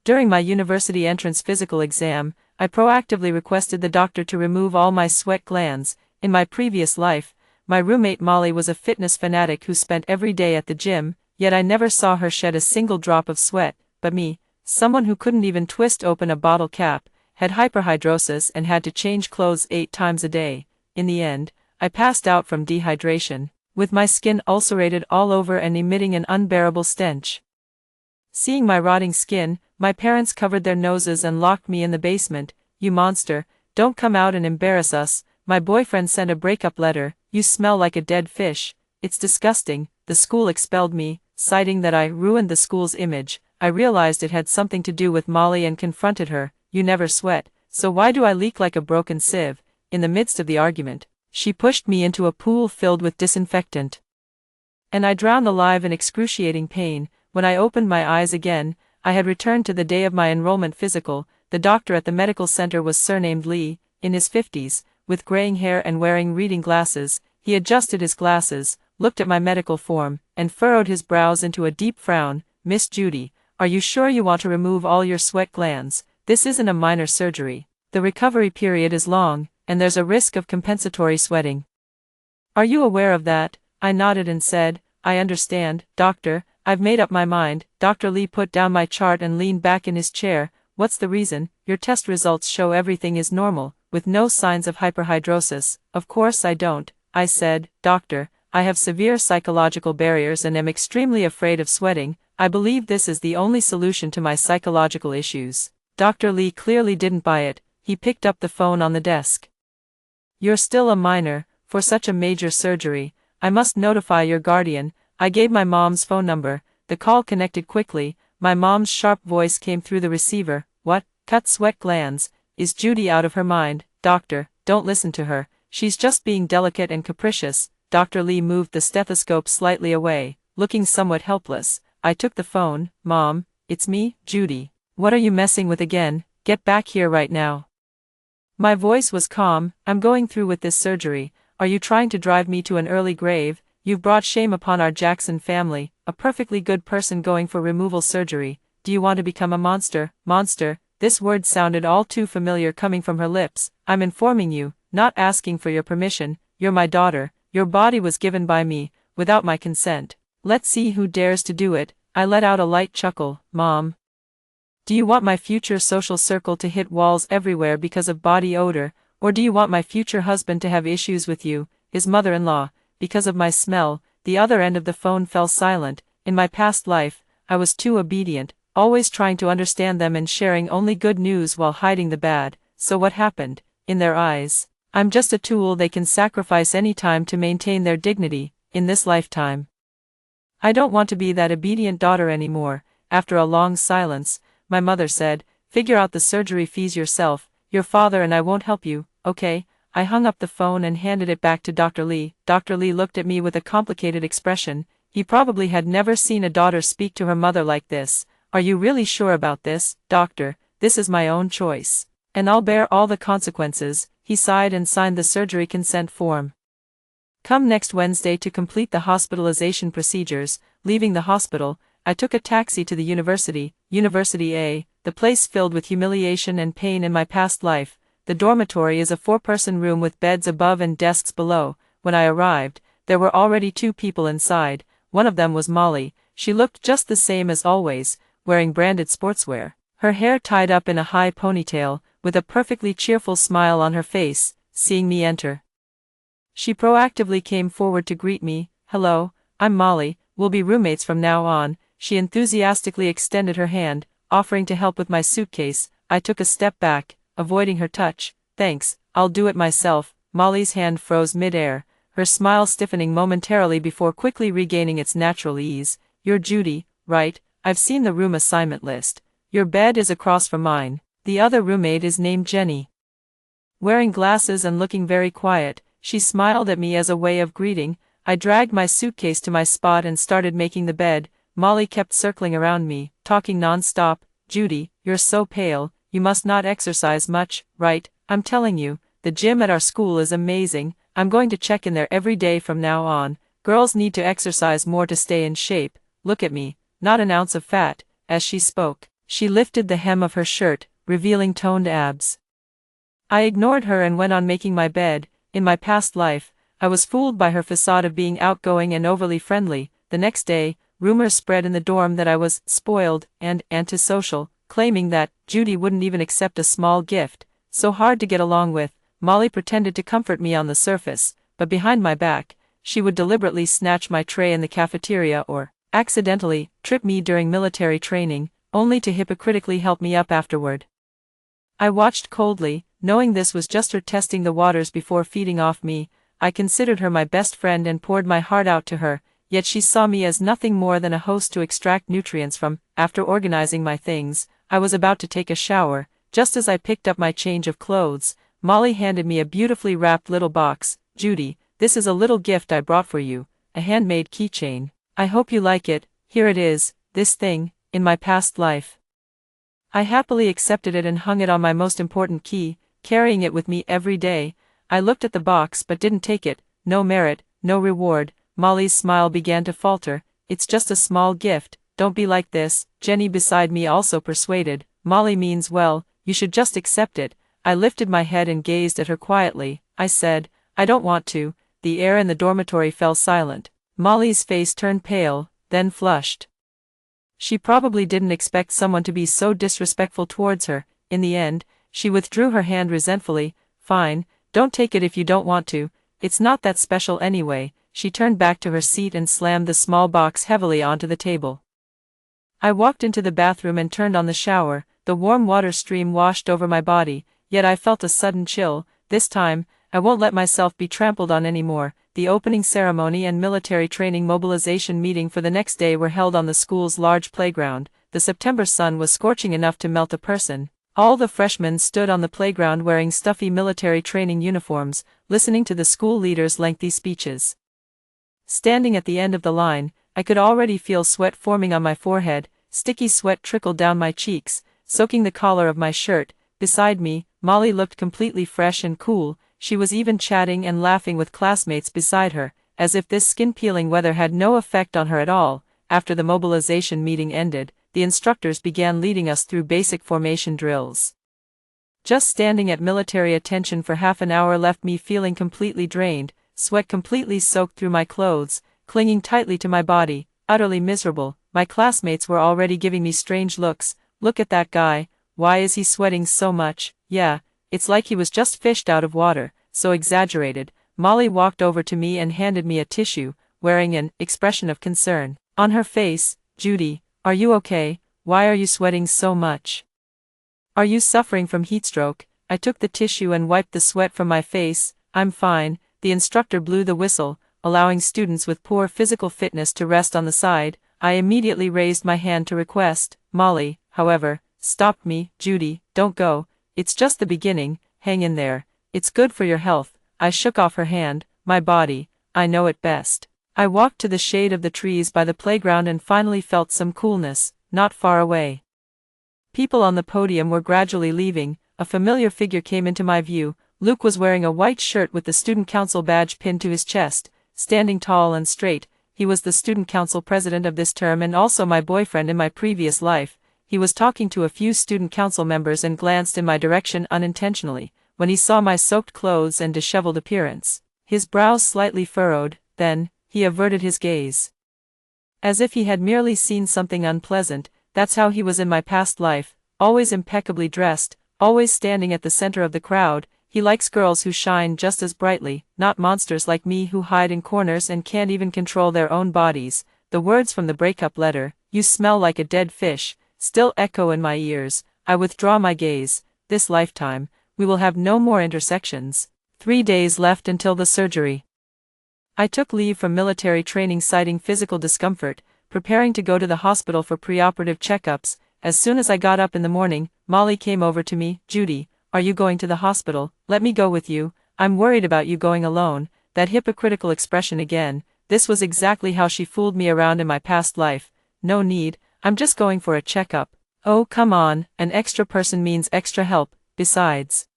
During my university entrance physical exam, I proactively requested the doctor to remove all my sweat glands. In my previous life, my roommate Molly was a fitness fanatic who spent every day at the gym, yet I never saw her shed a single drop of sweat. But me, someone who couldn't even twist open a bottle cap, had hyperhidrosis and had to change clothes 8 times a day. In the end, I passed out from dehydration, with my skin ulcerated all over and emitting an unbearable stench. Seeing my rotting skin, my parents covered their noses and locked me in the basement. "You monster, don't come out and embarrass us." My boyfriend sent a breakup letter. "You smell like a dead fish. It's disgusting." The school expelled me, citing that I ruined the school's image. I realized it had something to do with Molly and confronted her. "You never sweat, so why do I leak like a broken sieve?" In the midst of the argument, she pushed me into a pool filled with disinfectant, and I drowned alive in excruciating pain. When I opened my eyes again, I had returned to the day of my enrollment physical. The doctor at the medical center was surnamed Lee, in his 50s, with graying hair and wearing reading glasses. He adjusted his glasses, looked at my medical form, and furrowed his brows into a deep frown. "Miss Judy, are you sure you want to remove all your sweat glands? This isn't a minor surgery. The recovery period is long, and there's a risk of compensatory sweating. Are you aware of that?" I nodded and said, "I understand, doctor. I've made up my mind." Dr. Lee put down my chart and leaned back in his chair. "What's the reason?" "Your test results show everything is normal, with no signs of hyperhidrosis." "Of course I don't," I said. "Doctor, I have severe psychological barriers and am extremely afraid of sweating. I believe this is the only solution to my psychological issues." Dr. Lee clearly didn't buy it. He picked up the phone on the desk. "You're still a minor. For such a major surgery, I must notify your guardian." I gave my mom's phone number. The call connected quickly. My mom's sharp voice came through the receiver. "What? Cut sweat glands? Is Judy out of her mind?" "Doctor, don't listen to her. She's just being delicate and capricious." Dr. Lee moved the stethoscope slightly away, looking somewhat helpless. I took the phone. "Mom, it's me, Judy. What are you messing with again? Get back here right now." My voice was calm. "I'm going through with this surgery. Are you trying to drive me to an early grave? You've brought shame upon our Jackson family. A perfectly good person going for removal surgery. Do you want to become a monster?" "Monster," this word sounded all too familiar coming from her lips. "I'm informing you, not asking for your permission. You're my daughter. Your body was given by me, without my consent. Let's see who dares to do it." I let out a light chuckle. "Mom, do you want my future social circle to hit walls everywhere because of body odor, or do you want my future husband to have issues with you, his mother-in-law, because of my smell?" The other end of the phone fell silent. In my past life, I was too obedient, always trying to understand them and sharing only good news while hiding the bad. So what happened? In their eyes, I'm just a tool they can sacrifice any time to maintain their dignity, in this lifetime. "I don't want to be that obedient daughter anymore." After a long silence, my mother said, "Figure out the surgery fees yourself. Your father and I won't help you, okay?" I hung up the phone and handed it back to Dr. Lee. Dr. Lee looked at me with a complicated expression. He probably had never seen a daughter speak to her mother like this. "Are you really sure about this, doctor? This is my own choice, and I'll bear all the consequences." He sighed and signed the surgery consent form. "Come next Wednesday to complete the hospitalization procedures." Leaving the hospital, I took a taxi to the university, University A, the place filled with humiliation and pain in my past life. The dormitory is a 4-person room with beds above and desks below. When I arrived, there were already 2 people inside. One of them was Molly. She looked just the same as always, wearing branded sportswear, her hair tied up in a high ponytail, with a perfectly cheerful smile on her face. Seeing me enter, she proactively came forward to greet me. "Hello, I'm Molly. We'll be roommates from now on." She enthusiastically extended her hand, offering to help with my suitcase. I took a step back, avoiding her touch. "Thanks, I'll do it myself." Molly's hand froze mid-air, her smile stiffening momentarily before quickly regaining its natural ease. "You're Judy, right? I've seen the room assignment list. Your bed is across from mine. The other roommate is named Jenny." Wearing glasses and looking very quiet, she smiled at me as a way of greeting. I dragged my suitcase to my spot and started making the bed. Molly kept circling around me, talking non-stop. "Judy, you're so pale. You must not exercise much, right? I'm telling you, the gym at our school is amazing. I'm going to check in there every day from now on. Girls need to exercise more to stay in shape. Look at me, not an ounce of fat." As she spoke, She lifted the hem of her shirt, revealing toned abs. I ignored her and went on making my bed. In my past life, I was fooled by her facade of being outgoing and overly friendly. The next day, rumors spread in the dorm that I was spoiled and antisocial, claiming that Judy wouldn't even accept a small gift, so hard to get along with. Molly pretended to comfort me on the surface, but behind my back, she would deliberately snatch my tray in the cafeteria or, accidentally, trip me during military training, only to hypocritically help me up afterward. I watched coldly, knowing this was just her testing the waters before feeding off me. I considered her my best friend and poured my heart out to her, yet she saw me as nothing more than a host to extract nutrients from. After organizing my things, I was about to take a shower. Just as I picked up my change of clothes, Molly handed me a beautifully wrapped little box. "Judy, this is a little gift I brought for you, a handmade keychain. I hope you like it. Here it is, this thing, in my past life." I happily accepted it and hung it on my most important key, carrying it with me every day. I looked at the box but didn't take it. No merit, no reward. Molly's smile began to falter. "It's just a small gift, don't be like this." Jenny beside me also persuaded. "Molly means well, you should just accept it." I lifted my head and gazed at her quietly. I said, "I don't want to." The air in the dormitory fell silent. Molly's face turned pale, then flushed. She probably didn't expect someone to be so disrespectful towards her. In the end, she withdrew her hand resentfully. "Fine, don't take it if you don't want to. It's not that special anyway." She turned back to her seat and slammed the small box heavily onto the table. I walked into the bathroom and turned on the shower. The warm water stream washed over my body, yet I felt a sudden chill. This time, I won't let myself be trampled on anymore. The opening ceremony and military training mobilization meeting for the next day were held on the school's large playground. The September sun was scorching enough to melt a person. All the freshmen stood on the playground wearing stuffy military training uniforms, listening to the school leader's lengthy speeches. Standing at the end of the line, I could already feel sweat forming on my forehead. Sticky sweat trickled down my cheeks, soaking the collar of my shirt. Beside me, Molly looked completely fresh and cool. She was even chatting and laughing with classmates beside her, as if this skin-peeling weather had no effect on her at all. After the mobilization meeting ended, the instructors began leading us through basic formation drills. Just standing at military attention for half an hour left me feeling completely drained, sweat completely soaked through my clothes, clinging tightly to my body, utterly miserable. My classmates were already giving me strange looks. "Look at that guy, why is he sweating so much? Yeah, it's like he was just fished out of water, so exaggerated." Molly walked over to me and handed me a tissue, wearing an expression of concern on her face. "Judy, are you okay? Why are you sweating so much? Are you suffering from heatstroke?" I took the tissue and wiped the sweat from my face. "I'm fine." The instructor blew the whistle, allowing students with poor physical fitness to rest on the side. I immediately raised my hand to request. Molly, however, stopped me. "Judy, don't go. It's just the beginning, hang in there. It's good for your health." I shook off her hand. "My body, I know it best." I walked to the shade of the trees by the playground and finally felt some coolness, not far away. People on the podium were gradually leaving. A familiar figure came into my view. Luke was wearing a white shirt with the student council badge pinned to his chest. Standing tall and straight, he was the student council president of this term and also my boyfriend in my previous life. He was talking to a few student council members and glanced in my direction unintentionally. When he saw my soaked clothes and disheveled appearance, his brows slightly furrowed, then, he averted his gaze. As if he had merely seen something unpleasant. That's how he was in my past life, always impeccably dressed, always standing at the center of the crowd. He likes girls who shine just as brightly, not monsters like me who hide in corners and can't even control their own bodies. The words from the breakup letter, "You smell like a dead fish," still echo in my ears. I withdraw my gaze. This lifetime, we will have no more intersections. 3 days left until the surgery. I took leave from military training citing physical discomfort, preparing to go to the hospital for preoperative checkups. As soon as I got up in the morning, Molly came over to me. "Judy, are you going to the hospital? Let me go with you. I'm worried about you going alone." That hypocritical expression again. This was exactly how she fooled me around in my past life. "No need, I'm just going for a checkup." Oh come on, an extra person means extra help. Besides,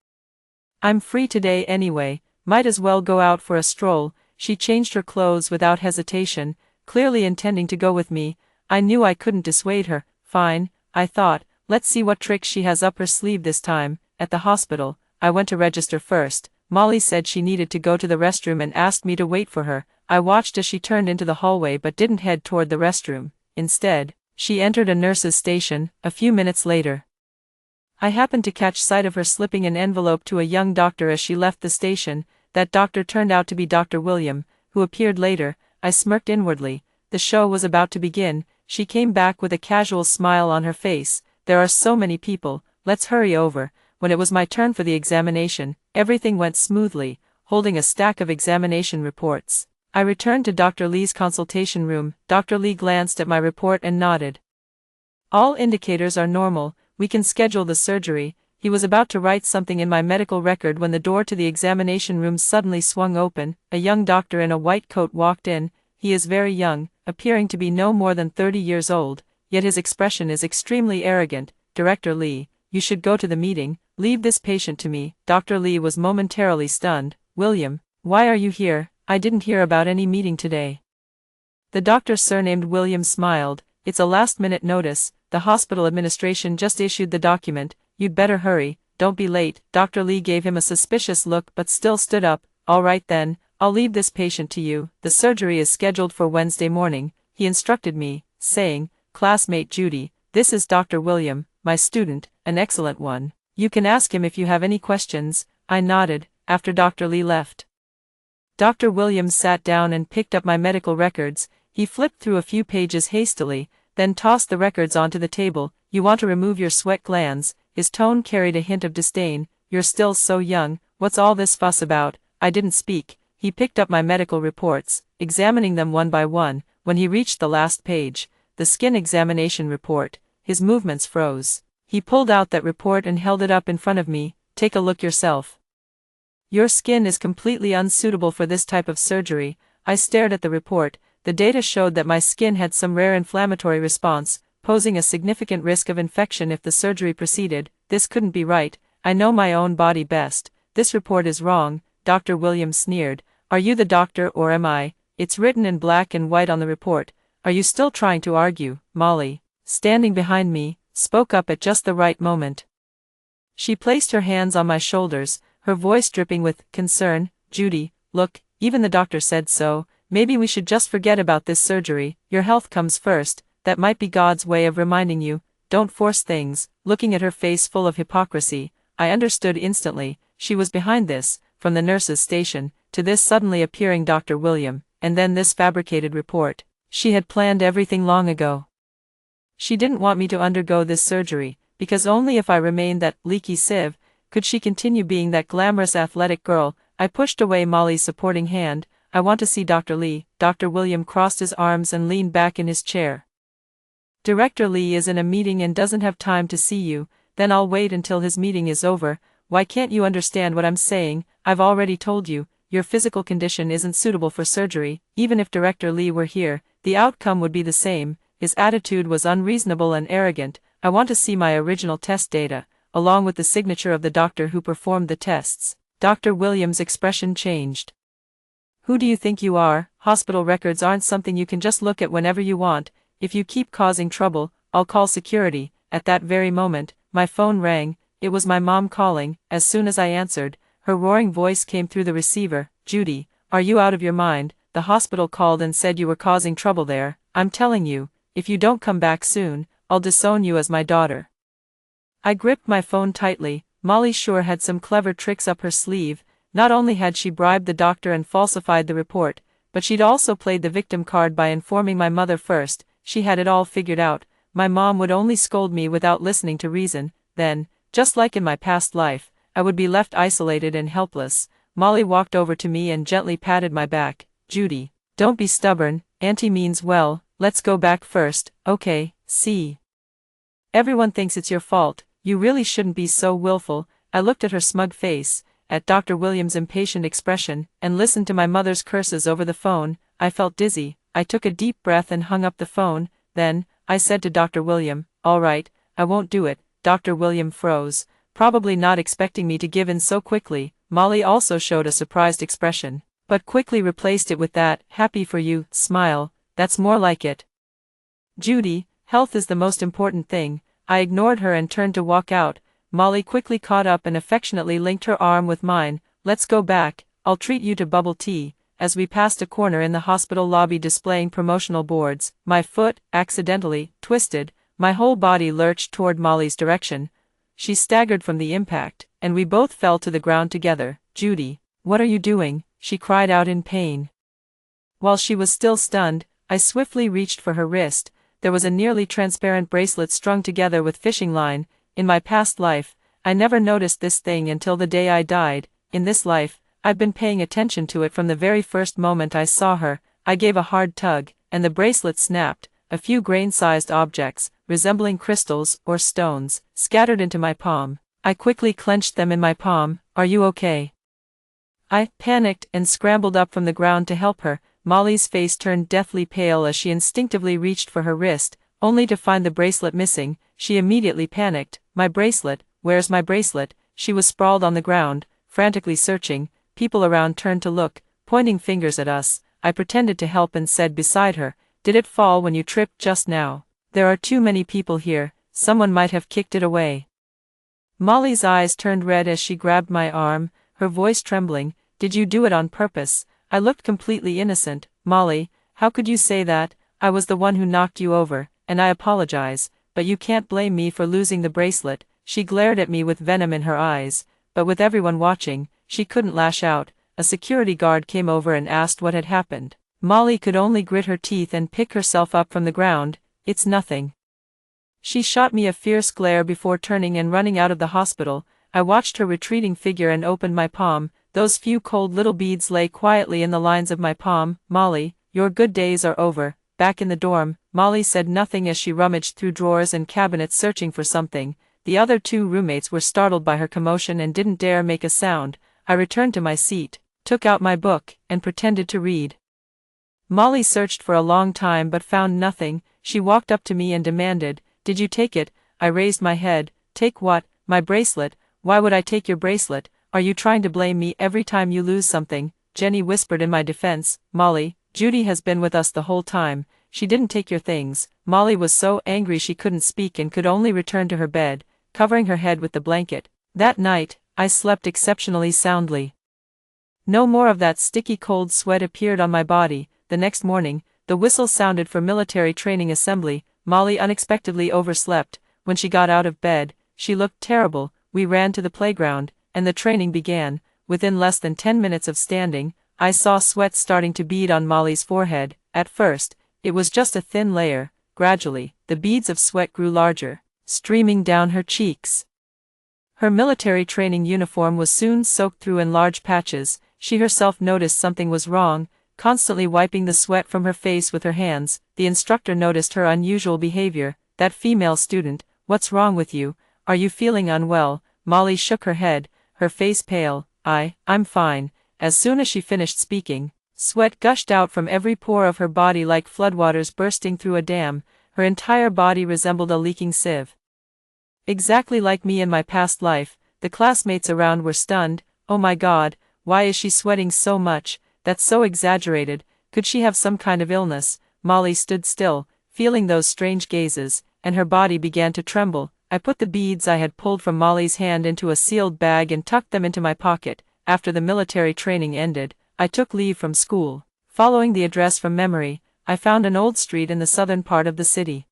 I'm free today anyway, might as well go out for a stroll. She changed her clothes without hesitation, clearly intending to go with me. I knew I couldn't dissuade her. Fine, I thought, Let's see what tricks she has up her sleeve this time. At the hospital, I went to register first. Molly said she needed to go to the restroom and asked me to wait for her. I watched as she turned into the hallway but didn't head toward the restroom. Instead, she entered a nurse's station. A few minutes later, I happened to catch sight of her slipping an envelope to a young doctor as she left the station. That doctor turned out to be Dr. William, who appeared later. I smirked inwardly. The show was about to begin. She came back with a casual smile on her face. There are so many people, let's hurry over. When it was my turn for the examination, everything went smoothly, holding a stack of examination reports. I returned to Dr. Lee's consultation room. Dr. Lee glanced at my report and nodded. All indicators are normal, we can schedule the surgery. He was about to write something in my medical record when the door to the examination room suddenly swung open. A young doctor in a white coat walked in. He is very young, appearing to be no more than 30 years old, yet his expression is extremely arrogant. Director Lee, you should go to the meeting. Leave this patient to me. Dr. Lee was momentarily stunned. William, why are you here? I didn't hear about any meeting today. The doctor surnamed William smiled. It's a last-minute notice. The hospital administration just issued the document. You'd better hurry, don't be late. Dr. Lee gave him a suspicious look but still stood up. All right then, I'll leave this patient to you. The surgery is scheduled for Wednesday morning, he instructed me, saying, classmate Judy, this is Dr. William, my student, an excellent one. You can ask him if you have any questions. I nodded, after Dr. Lee left. Dr. Williams sat down and picked up my medical records. He flipped through a few pages hastily, then tossed the records onto the table. You want to remove your sweat glands? His tone carried a hint of disdain. You're still so young, what's all this fuss about? I didn't speak. He picked up my medical reports, examining them one by one. When he reached the last page, the skin examination report, his movements froze. He pulled out that report and held it up in front of me. Take a look yourself. Your skin is completely unsuitable for this type of surgery. I stared at the report. The data showed that my skin had some rare inflammatory response, posing a significant risk of infection if the surgery proceeded. This couldn't be right. I know my own body best. This report is wrong. Dr. Williams sneered. Are you the doctor or am I? It's written in black and white on the report. Are you still trying to argue? Molly, standing behind me, spoke up at just the right moment. She placed her hands on my shoulders, her voice dripping with concern. Judy, look, even the doctor said so. Maybe we should just forget about this surgery. Your health comes first. That might be God's way of reminding you. Don't force things. Looking at her face full of hypocrisy, I understood instantly. She was behind this, from the nurse's station, to this suddenly appearing Dr. William, and then this fabricated report. She had planned everything long ago. She didn't want me to undergo this surgery, because only if I remained that leaky sieve, could she continue being that glamorous athletic girl. I pushed away Molly's supporting hand. I want to see Dr. Lee. Dr. William crossed his arms and leaned back in his chair. Director Lee is in a meeting and doesn't have time to see you. Then I'll wait until his meeting is over. Why can't you understand what I'm saying? I've already told you, your physical condition isn't suitable for surgery. Even if Director Lee were here, the outcome would be the same. His attitude was unreasonable and arrogant. I want to see my original test data, along with the signature of the doctor who performed the tests. Dr. Williams' expression changed. Who do you think you are? Hospital records aren't something you can just look at whenever you want. If you keep causing trouble, I'll call security. At that very moment, my phone rang. It was my mom calling. As soon as I answered, her roaring voice came through the receiver. Judy, are you out of your mind? The hospital called and said you were causing trouble there. I'm telling you, if you don't come back soon, I'll disown you as my daughter. I gripped my phone tightly. Molly sure had some clever tricks up her sleeve. Not only had she bribed the doctor and falsified the report, but she'd also played the victim card by informing my mother first. She had it all figured out. My mom would only scold me without listening to reason. Then, just like in my past life, I would be left isolated and helpless. Molly walked over to me and gently patted my back. Judy, don't be stubborn. Auntie means well. Let's go back first, okay? See. Everyone thinks it's your fault. You really shouldn't be so willful. I looked at her smug face, at Dr. Williams' impatient expression, and listened to my mother's curses over the phone. I felt dizzy. I took a deep breath and hung up the phone. Then, I said to Dr. William, all right, I won't do it. Dr. William froze, probably not expecting me to give in so quickly. Molly also showed a surprised expression, but quickly replaced it with that happy for you smile. That's more like it. Judy, health is the most important thing. I ignored her and turned to walk out. Molly quickly caught up and affectionately linked her arm with mine. "Let's go back, I'll treat you to bubble tea." As we passed a corner in the hospital lobby displaying promotional boards, my foot, accidentally, twisted, my whole body lurched toward Molly's direction. She staggered from the impact, and we both fell to the ground together. "Judy, what are you doing?" she cried out in pain. While she was still stunned, I swiftly reached for her wrist. There was a nearly transparent bracelet strung together with fishing line. In my past life, I never noticed this thing until the day I died. In this life, I've been paying attention to it from the very first moment I saw her. I gave a hard tug, and the bracelet snapped. A few grain-sized objects, resembling crystals or stones, scattered into my palm. I quickly clenched them in my palm. "Are you okay?" I panicked and scrambled up from the ground to help her. Molly's face turned deathly pale as she instinctively reached for her wrist, only to find the bracelet missing. She immediately panicked. "My bracelet, where's my bracelet?" She was sprawled on the ground, frantically searching. People around turned to look, pointing fingers at us. I pretended to help and said beside her, "Did it fall when you tripped just now? There are too many people here, someone might have kicked it away." Molly's eyes turned red as she grabbed my arm, her voice trembling. "Did you do it on purpose?" I looked completely innocent. "Molly, how could you say that? I was the one who knocked you over, and I apologize, but you can't blame me for losing the bracelet." She glared at me with venom in her eyes, but with everyone watching, she couldn't lash out. A security guard came over and asked what had happened. Molly could only grit her teeth and pick herself up from the ground. "It's nothing." She shot me a fierce glare before turning and running out of the hospital. I watched her retreating figure and opened my palm. Those few cold little beads lay quietly in the lines of my palm. "Molly, your good days are over." Back in the dorm, Molly said nothing as she rummaged through drawers and cabinets searching for something. The other two roommates were startled by her commotion and didn't dare make a sound. I returned to my seat, took out my book, and pretended to read. Molly searched for a long time but found nothing. She walked up to me and demanded, "Did you take it?" I raised my head. "Take what?" "My bracelet." "Why would I take your bracelet? Are you trying to blame me every time you lose something?" Jenny whispered in my defense. "Molly, Judy has been with us the whole time. She didn't take your things." Molly was so angry she couldn't speak and could only return to her bed, covering her head with the blanket. That night, I slept exceptionally soundly. No more of that sticky cold sweat appeared on my body. The next morning, the whistle sounded for military training assembly. Molly unexpectedly overslept. When she got out of bed, she looked terrible. We ran to the playground, and the training began. Within less than 10 minutes of standing, I saw sweat starting to bead on Molly's forehead. At first, it was just a thin layer. Gradually, the beads of sweat grew larger, streaming down her cheeks. Her military training uniform was soon soaked through in large patches. She herself noticed something was wrong, constantly wiping the sweat from her face with her hands. The instructor noticed her unusual behavior. "That female student, what's wrong with you? Are you feeling unwell?" Molly shook her head, her face pale. I'm fine." As soon as she finished speaking, sweat gushed out from every pore of her body like floodwaters bursting through a dam. Her entire body resembled a leaking sieve. Exactly like me in my past life. The classmates around were stunned. "Oh my God, why is she sweating so much? That's so exaggerated. Could she have some kind of illness?" Molly stood still, feeling those strange gazes, and her body began to tremble. I put the beads I had pulled from Molly's hand into a sealed bag and tucked them into my pocket. After the military training ended, I took leave from school. Following the address from memory, I found an old street in the southern part of the city.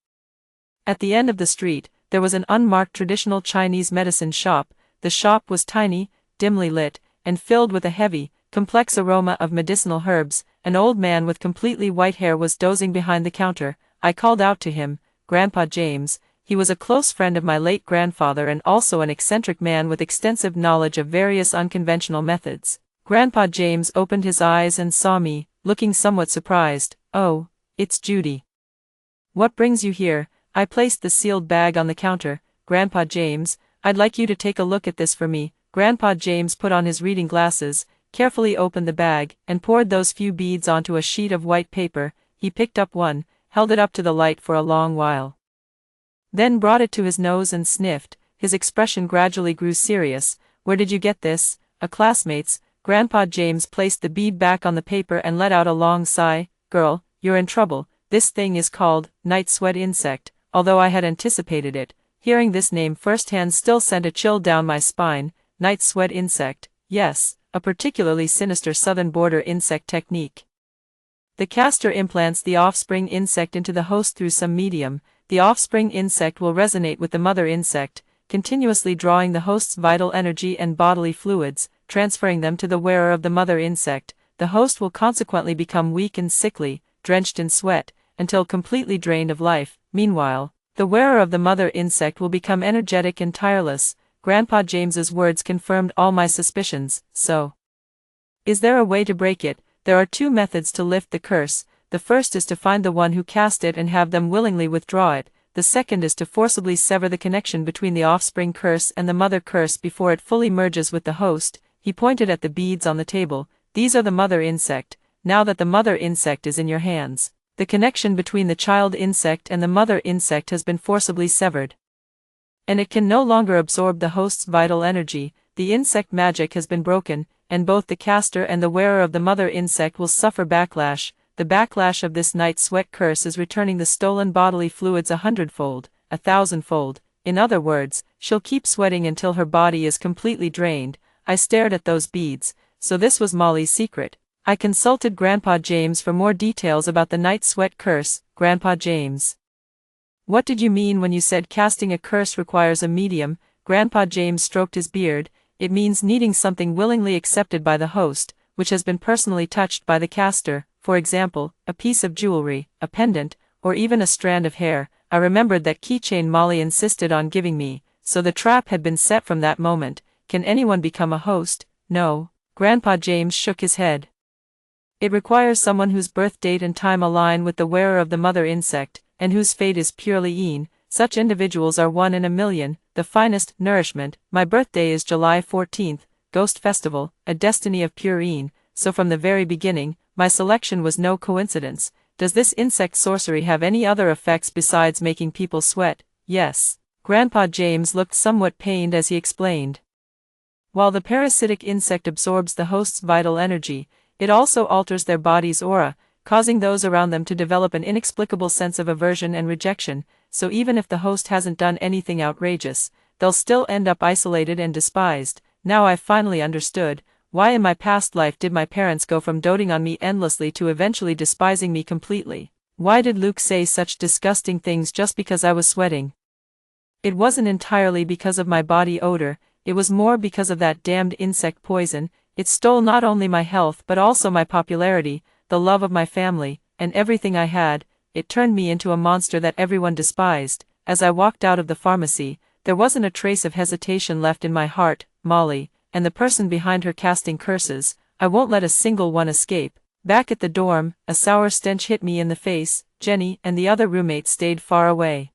At the end of the street, there was an unmarked traditional Chinese medicine shop. The shop was tiny, dimly lit, and filled with a heavy, complex aroma of medicinal herbs. An old man with completely white hair was dozing behind the counter. I called out to him, "Grandpa James." He was a close friend of my late grandfather and also an eccentric man with extensive knowledge of various unconventional methods. Grandpa James opened his eyes and saw me, looking somewhat surprised. "Oh, it's Judy. What brings you here?" I placed the sealed bag on the counter. "Grandpa James, I'd like you to take a look at this for me." Grandpa James put on his reading glasses, carefully opened the bag, and poured those few beads onto a sheet of white paper. He picked up one, held it up to the light for a long while, then brought it to his nose and sniffed. His expression gradually grew serious. "Where did you get this?" "A classmate's." Grandpa James placed the bead back on the paper and let out a long sigh. "Girl, you're in trouble. This thing is called night sweat insect." Although I had anticipated it, Hearing this name firsthand still sent a chill down my spine. Night sweat insect, yes, a particularly sinister southern border insect technique. The caster implants the offspring insect into the host through some medium. The offspring insect will resonate with the mother insect, continuously drawing the host's vital energy and bodily fluids, transferring them to the wearer of the mother insect. The host will consequently become weak and sickly, drenched in sweat, until completely drained of life. Meanwhile, the wearer of the mother insect will become energetic and tireless. Grandpa James's words confirmed all my suspicions. So, is there a way to break it? There are two methods to lift the curse. The first is to find the one who cast it and have them willingly withdraw it. The second is to forcibly sever the connection between the offspring curse and the mother curse before it fully merges with the host. He pointed at the beads on the table. These are the mother insect. Now that the mother insect is in your hands, the connection between the child insect and the mother insect has been forcibly severed, and it can no longer absorb the host's vital energy. The insect magic has been broken, and both the caster and the wearer of the mother insect will suffer backlash. The backlash of this night sweat curse is returning the stolen bodily fluids 100-fold, 1,000-fold. In other words, she'll keep sweating until her body is completely drained. I stared at those beads. So this was Molly's secret. I consulted Grandpa James for more details about the night sweat curse. Grandpa James, what did you mean when you said casting a curse requires a medium? Grandpa James stroked his beard. It means needing something willingly accepted by the host, which has been personally touched by the caster. For example, a piece of jewelry, a pendant, or even a strand of hair. I remembered that keychain Molly insisted on giving me, so the trap had been set from that moment. Can anyone become a host? No. Grandpa James shook his head. It requires someone whose birth date and time align with the wearer of the mother insect, and whose fate is purely Een. Such individuals are 1 in a million, the finest nourishment. My birthday is July 14th, Ghost Festival, a destiny of pure Een, so from the very beginning, my selection was no coincidence. Does this insect sorcery have any other effects besides making people sweat? Yes. Grandpa James looked somewhat pained as he explained. While the parasitic insect absorbs the host's vital energy, it also alters their body's aura, causing those around them to develop an inexplicable sense of aversion and rejection. So even if the host hasn't done anything outrageous, they'll still end up isolated and despised. Now I finally understood, why in my past life did my parents go from doting on me endlessly to eventually despising me completely? Why did Luke say such disgusting things just because I was sweating? It wasn't entirely because of my body odor, it was more because of that damned insect poison. It stole not only my health but also my popularity, the love of my family, and everything I had. It turned me into a monster that everyone despised. As I walked out of the pharmacy, there wasn't a trace of hesitation left in my heart. Molly, and the person behind her casting curses, I won't let a single one escape. Back at the dorm, a sour stench hit me in the face. Jenny and the other roommates stayed far away,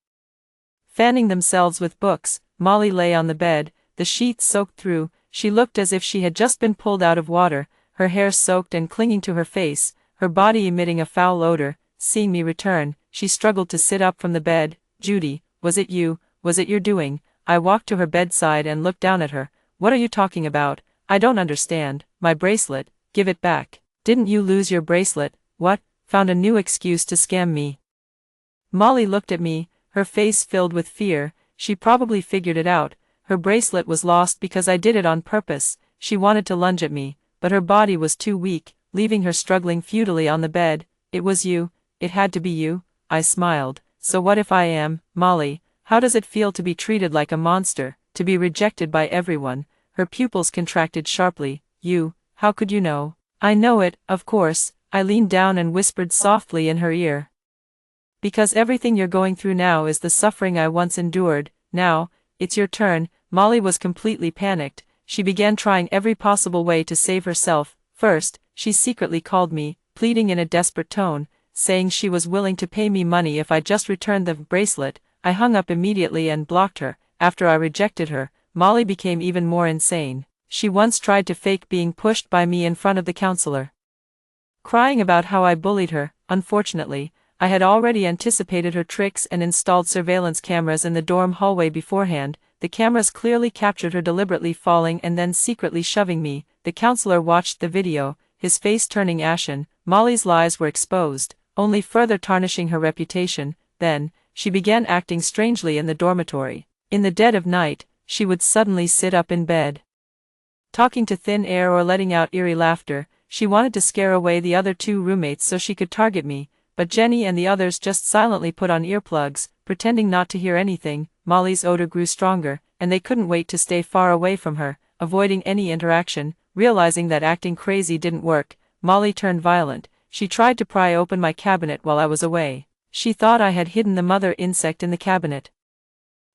fanning themselves with books. Molly lay on the bed, the sheets soaked through. She looked as if she had just been pulled out of water, her hair soaked and clinging to her face, her body emitting a foul odor. Seeing me return, she struggled to sit up from the bed. Judy, was it you? Was it your doing? I walked to her bedside and looked down at her. What are you talking about? I don't understand. My bracelet. Give it back. Didn't you lose your bracelet? What? Found a new excuse to scam me. Molly looked at me, her face filled with fear. She probably figured it out. Her bracelet was lost because I did it on purpose. She wanted to lunge at me, but her body was too weak, leaving her struggling futilely on the bed. It was you. It had to be you. I smiled. So what if I am? Molly, how does it feel to be treated like a monster, to be rejected by everyone? Her pupils contracted sharply. You, how could you know? I know it, of course. I leaned down and whispered softly in her ear. Because everything you're going through now is the suffering I once endured. Now, it's your turn. Molly was completely panicked. She began trying every possible way to save herself. First, she secretly called me, pleading in a desperate tone, saying she was willing to pay me money if I just returned the bracelet. I hung up immediately and blocked her. After I rejected her, Molly became even more insane. She once tried to fake being pushed by me in front of the counselor, crying about how I bullied her. Unfortunately, I had already anticipated her tricks and installed surveillance cameras in the dorm hallway beforehand. The cameras clearly captured her deliberately falling and then secretly shoving me. The counselor watched the video, his face turning ashen. Molly's lies were exposed, only further tarnishing her reputation. Then, she began acting strangely in the dormitory. In the dead of night, she would suddenly sit up in bed, talking to thin air or letting out eerie laughter. She wanted to scare away the other two roommates so she could target me, but Jenny and the others just silently put on earplugs, pretending not to hear anything. Molly's odor grew stronger, and they couldn't wait to stay far away from her, avoiding any interaction. Realizing that acting crazy didn't work, Molly turned violent. She tried to pry open my cabinet while I was away. She thought I had hidden the mother insect in the cabinet.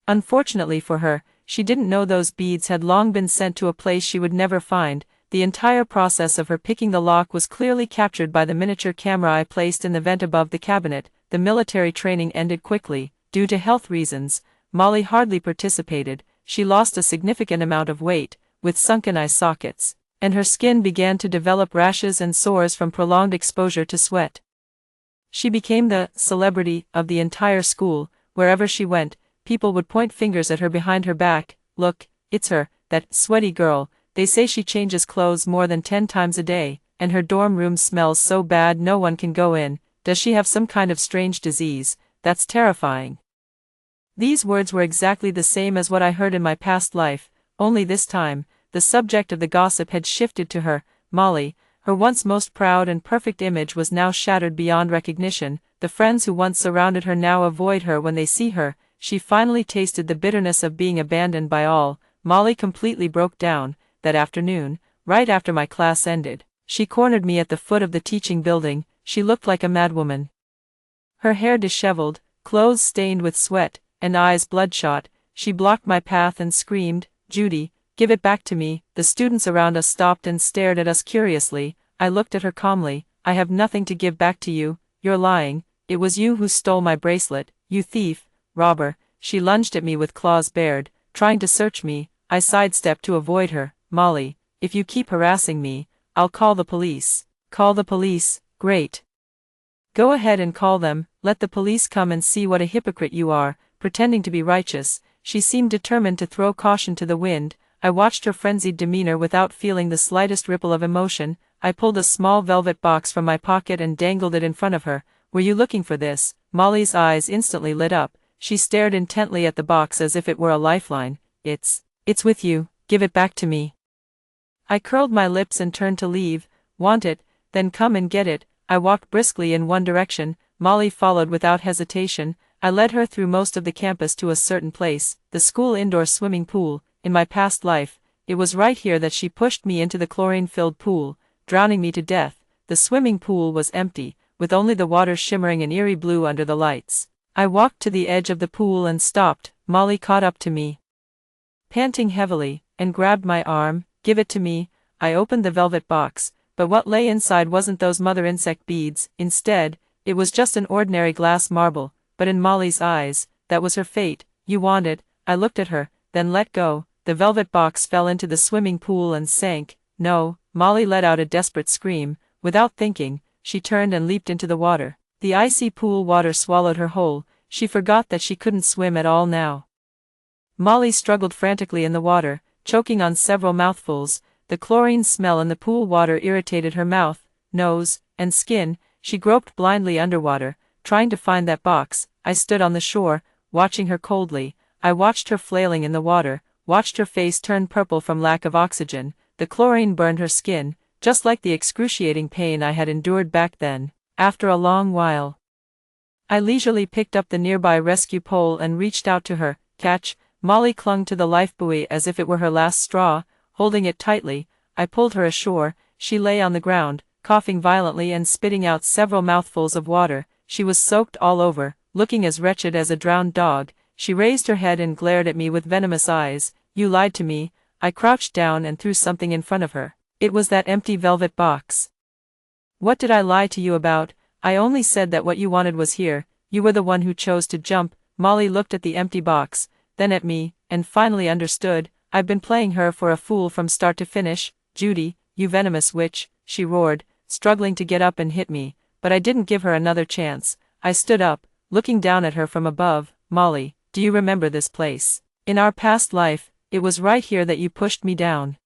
Unfortunately for her, she didn't know those beads had long been sent to a place she would never find. The entire process of her picking the lock was clearly captured by the miniature camera I placed in the vent above the cabinet. The military training ended quickly. Due to health reasons, Molly hardly participated. She lost a significant amount of weight, with sunken eye sockets, and her skin began to develop rashes and sores from prolonged exposure to sweat. She became the celebrity of the entire school. Wherever she went, people would point fingers at her behind her back. "Look, it's her, that sweaty girl. They say she changes clothes more than 10 times a day, and her dorm room smells so bad no one can go in. Does she have some kind of strange disease? That's terrifying." These words were exactly the same as what I heard in my past life, only this time, the subject of the gossip had shifted to her. Molly, her once most proud and perfect image, was now shattered beyond recognition. The friends who once surrounded her now avoid her when they see her. She finally tasted the bitterness of being abandoned by all. Molly completely broke down. That afternoon, right after my class ended, she cornered me at the foot of the teaching building. She looked like a madwoman. Her hair disheveled, clothes stained with sweat, and eyes bloodshot. She blocked my path and screamed, "Judy, give it back to me." The students around us stopped and stared at us curiously. I looked at her calmly. "I have nothing to give back to you. You're lying. It was you who stole my bracelet, you thief, robber." She lunged at me with claws bared, trying to search me. I sidestepped to avoid her. "Molly, if you keep harassing me, I'll call the police." "Call the police? Great. Go ahead and call them. Let the police come and see what a hypocrite you are, pretending to be righteous." She seemed determined to throw caution to the wind. I watched her frenzied demeanor without feeling the slightest ripple of emotion. I pulled a small velvet box from my pocket and dangled it in front of her. "Were you looking for this?" Molly's eyes instantly lit up. She stared intently at the box as if it were a lifeline. It's with you. Give it back to me." I curled my lips and turned to leave. "Want it? Then come and get it." I walked briskly in one direction. Molly followed without hesitation. I led her through most of the campus to a certain place, the school indoor swimming pool. In my past life, it was right here that she pushed me into the chlorine-filled pool, drowning me to death. The swimming pool was empty, with only the water shimmering an eerie blue under the lights. I walked to the edge of the pool and stopped. Molly caught up to me, panting heavily, and grabbed my arm. "Give it to me." I opened the velvet box, but what lay inside wasn't those mother insect beads. Instead, it was just an ordinary glass marble, but in Molly's eyes, that was her fate. "You want it." I looked at her, then let go. The velvet box fell into the swimming pool and sank. "No." Molly let out a desperate scream. Without thinking, she turned and leaped into the water. The icy pool water swallowed her whole. She forgot that she couldn't swim at all now. Molly struggled frantically in the water, choking on several mouthfuls. The chlorine smell in the pool water irritated her mouth, nose, and skin. She groped blindly underwater, trying to find that box. I stood on the shore, watching her coldly. I watched her flailing in the water, watched her face turn purple from lack of oxygen. The chlorine burned her skin, just like the excruciating pain I had endured back then. After a long while, I leisurely picked up the nearby rescue pole and reached out to her. "Catch." Molly clung to the lifebuoy as if it were her last straw. Holding it tightly, I pulled her ashore. She lay on the ground, coughing violently and spitting out several mouthfuls of water. She was soaked all over, looking as wretched as a drowned dog. She raised her head and glared at me with venomous eyes. "You lied to me." I crouched down and threw something in front of her. It was that empty velvet box. "What did I lie to you about? I only said that what you wanted was here. You were the one who chose to jump." Molly looked at the empty box, then at me, and finally understood. "I've been playing her for a fool from start to finish. Judy, you venomous witch," she roared, struggling to get up and hit me, but I didn't give her another chance. I stood up, looking down at her from above. "Molly, do you remember this place? In our past life, it was right here that you pushed me down.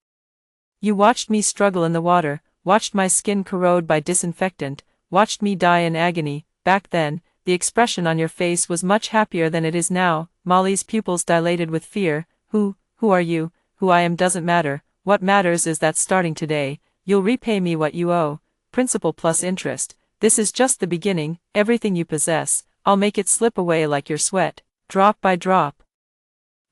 You watched me struggle in the water, watched my skin corrode by disinfectant, watched me die in agony. Back then, the expression on your face was much happier than it is now. Molly's pupils dilated with fear. Who are you? Who I am doesn't matter. What matters is that starting today, you'll repay me what you owe, principal plus interest. This is just the beginning. Everything you possess, I'll make it slip away like your sweat, drop by drop.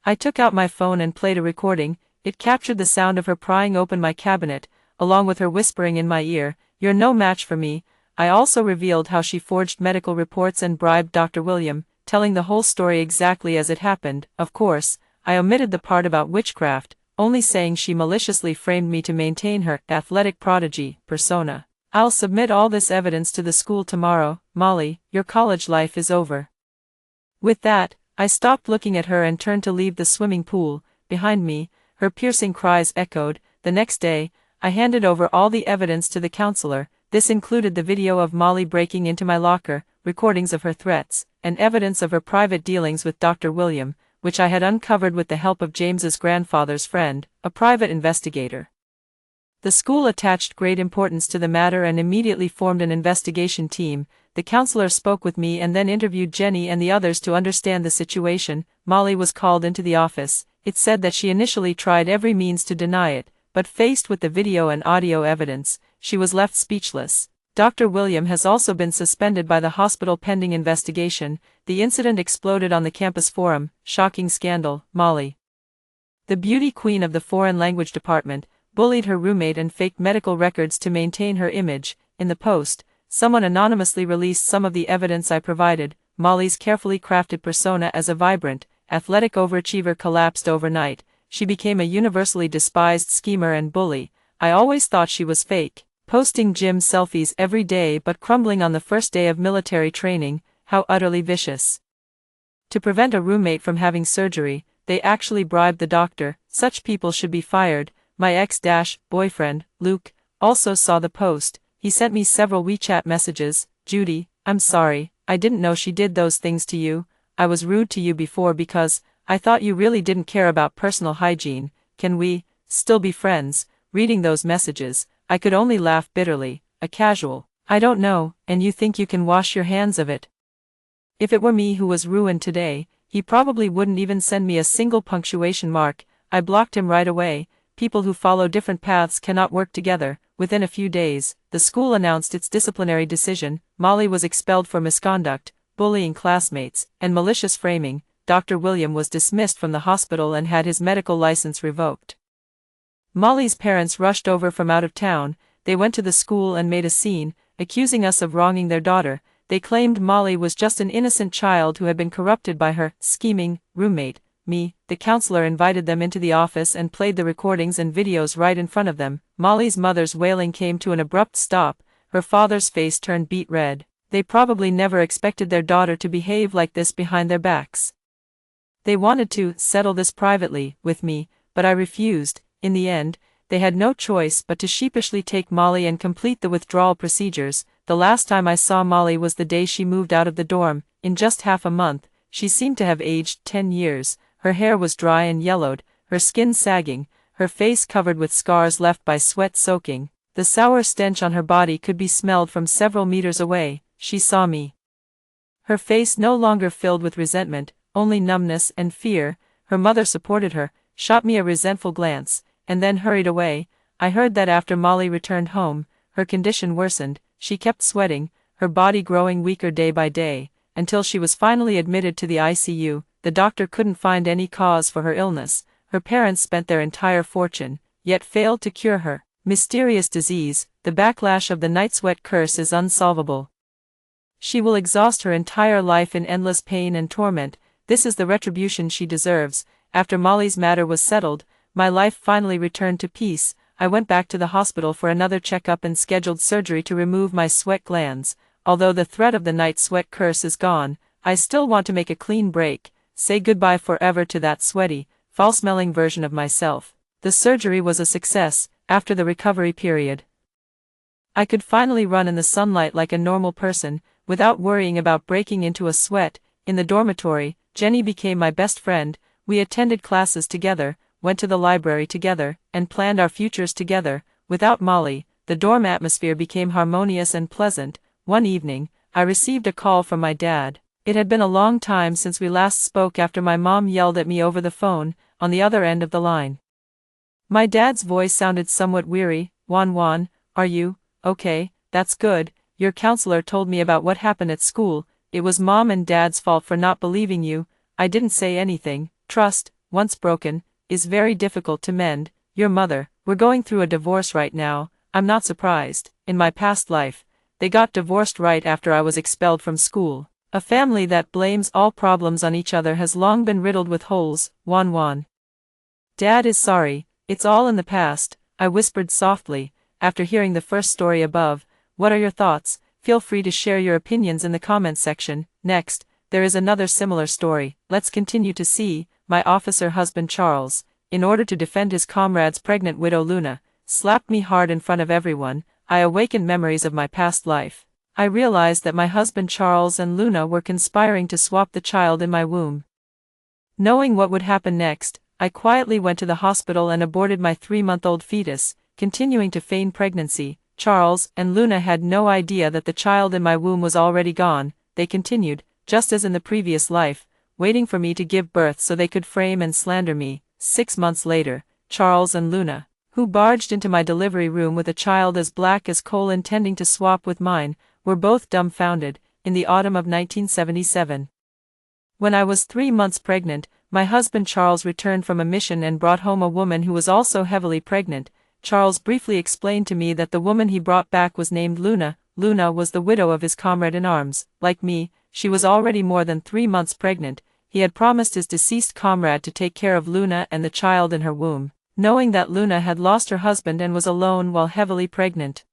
I took out my phone and played a recording. It captured the sound of her prying open my cabinet, along with her whispering in my ear, "You're no match for me." I also revealed how she forged medical reports and bribed Dr. William, telling the whole story exactly as it happened. Of course, I omitted the part about witchcraft, only saying she maliciously framed me to maintain her athletic prodigy persona. I'll submit all this evidence to the school tomorrow. Molly, your college life is over. With that, I stopped looking at her and turned to leave the swimming pool. Behind me, her piercing cries echoed. The next day, I handed over all the evidence to the counselor. This included the video of Molly breaking into my locker, recordings of her threats, and evidence of her private dealings with Dr. William, which I had uncovered with the help of James's grandfather's friend, a private investigator. The school attached great importance to the matter and immediately formed an investigation team. The counselor spoke with me and then interviewed Jenny and the others to understand the situation. Molly was called into the office. It said that she initially tried every means to deny it, but faced with the video and audio evidence, she was left speechless. Dr. William has also been suspended by the hospital pending investigation. The incident exploded on the campus forum. Shocking scandal. Molly, the beauty queen of the foreign language department, bullied her roommate and faked medical records to maintain her image. In the post, someone anonymously released some of the evidence I provided. Molly's carefully crafted persona as a vibrant, athletic overachiever collapsed overnight. She became a universally despised schemer and bully. I always thought she was fake, posting gym selfies every day but crumbling on the first day of military training. How utterly vicious. To prevent a roommate from having surgery, they actually bribed the doctor. Such people should be fired. My ex-boyfriend, Luke, also saw the post. He sent me several WeChat messages. "Judy, I'm sorry, I didn't know she did those things to you. I was rude to you before because I thought you really didn't care about personal hygiene. Can we still be friends?" Reading those messages, I could only laugh bitterly. A casual, "I don't know, and you think you can wash your hands of it?" If it were me who was ruined today, he probably wouldn't even send me a single punctuation mark. I blocked him right away. People who follow different paths cannot work together. Within a few days, the school announced its disciplinary decision. Molly was expelled for misconduct, bullying classmates, and malicious framing. Dr. William was dismissed from the hospital and had his medical license revoked. Molly's parents rushed over from out of town. They went to the school and made a scene, accusing us of wronging their daughter. They claimed Molly was just an innocent child who had been corrupted by her scheming roommate, me. The counselor invited them into the office and played the recordings and videos right in front of them. Molly's mother's wailing came to an abrupt stop. Her father's face turned beet red. They probably never expected their daughter to behave like this behind their backs. They wanted to settle this privately with me, but I refused. In the end, they had no choice but to sheepishly take Molly and complete the withdrawal procedures. The last time I saw Molly was the day she moved out of the dorm. In just half a month, she seemed to have aged 10 years. Her hair was dry and yellowed, her skin sagging, her face covered with scars left by sweat soaking. The sour stench on her body could be smelled from several meters away. She saw me. Her face no longer filled with resentment, only numbness and fear. Her mother supported her, shot me a resentful glance, and then hurried away. I heard that after Molly returned home, her condition worsened. She kept sweating, her body growing weaker day by day, until she was finally admitted to the ICU. The doctor couldn't find any cause for her illness. Her parents spent their entire fortune, yet failed to cure her mysterious disease. The backlash of the night sweat curse is unsolvable. She will exhaust her entire life in endless pain and torment. This is the retribution she deserves. After Molly's matter was settled, my life finally returned to peace. I went back to the hospital for another checkup and scheduled surgery to remove my sweat glands. Although the threat of the night sweat curse is gone, I still want to make a clean break, say goodbye forever to that sweaty, foul-smelling version of myself. The surgery was a success. After the recovery period, I could finally run in the sunlight like a normal person, without worrying about breaking into a sweat. In the dormitory, Jenny became my best friend. We attended classes together, went to the library together, and planned our futures together. Without Molly, the dorm atmosphere became harmonious and pleasant. One evening, I received a call from my dad. It had been a long time since we last spoke after my mom yelled at me over the phone, on the other end of the line. My dad's voice sounded somewhat weary. Juan, are you okay? That's good. Your counselor told me about what happened at school. It was mom and dad's fault for not believing you. I didn't say anything. Trust, once broken, is very difficult to mend. Your mother, we're going through a divorce right now. I'm not surprised. In my past life, they got divorced right after I was expelled from school. A family that blames all problems on each other has long been riddled with holes. Juan. Dad is sorry. It's all in the past, I whispered softly, after hearing the first story above. What are your thoughts? Feel free to share your opinions in the comments section. Next, there is another similar story. Let's continue to see. My officer husband Charles, in order to defend his comrade's pregnant widow Luna, slapped me hard in front of everyone. I awakened memories of my past life. I realized that my husband Charles and Luna were conspiring to swap the child in my womb. Knowing what would happen next, I quietly went to the hospital and aborted my 3-month-old fetus, continuing to feign pregnancy. Charles and Luna had no idea that the child in my womb was already gone. They continued, just as in the previous life, waiting for me to give birth so they could frame and slander me. 6 months later, Charles and Luna, who barged into my delivery room with a child as black as coal intending to swap with mine, were both dumbfounded. In the autumn of 1977. When I was 3 months pregnant, my husband Charles returned from a mission and brought home a woman who was also heavily pregnant. Charles briefly explained to me that the woman he brought back was named Luna. Luna was the widow of his comrade in arms. Like me, she was already more than 3 months pregnant. He had promised his deceased comrade to take care of Luna and the child in her womb, knowing that Luna had lost her husband and was alone while heavily pregnant.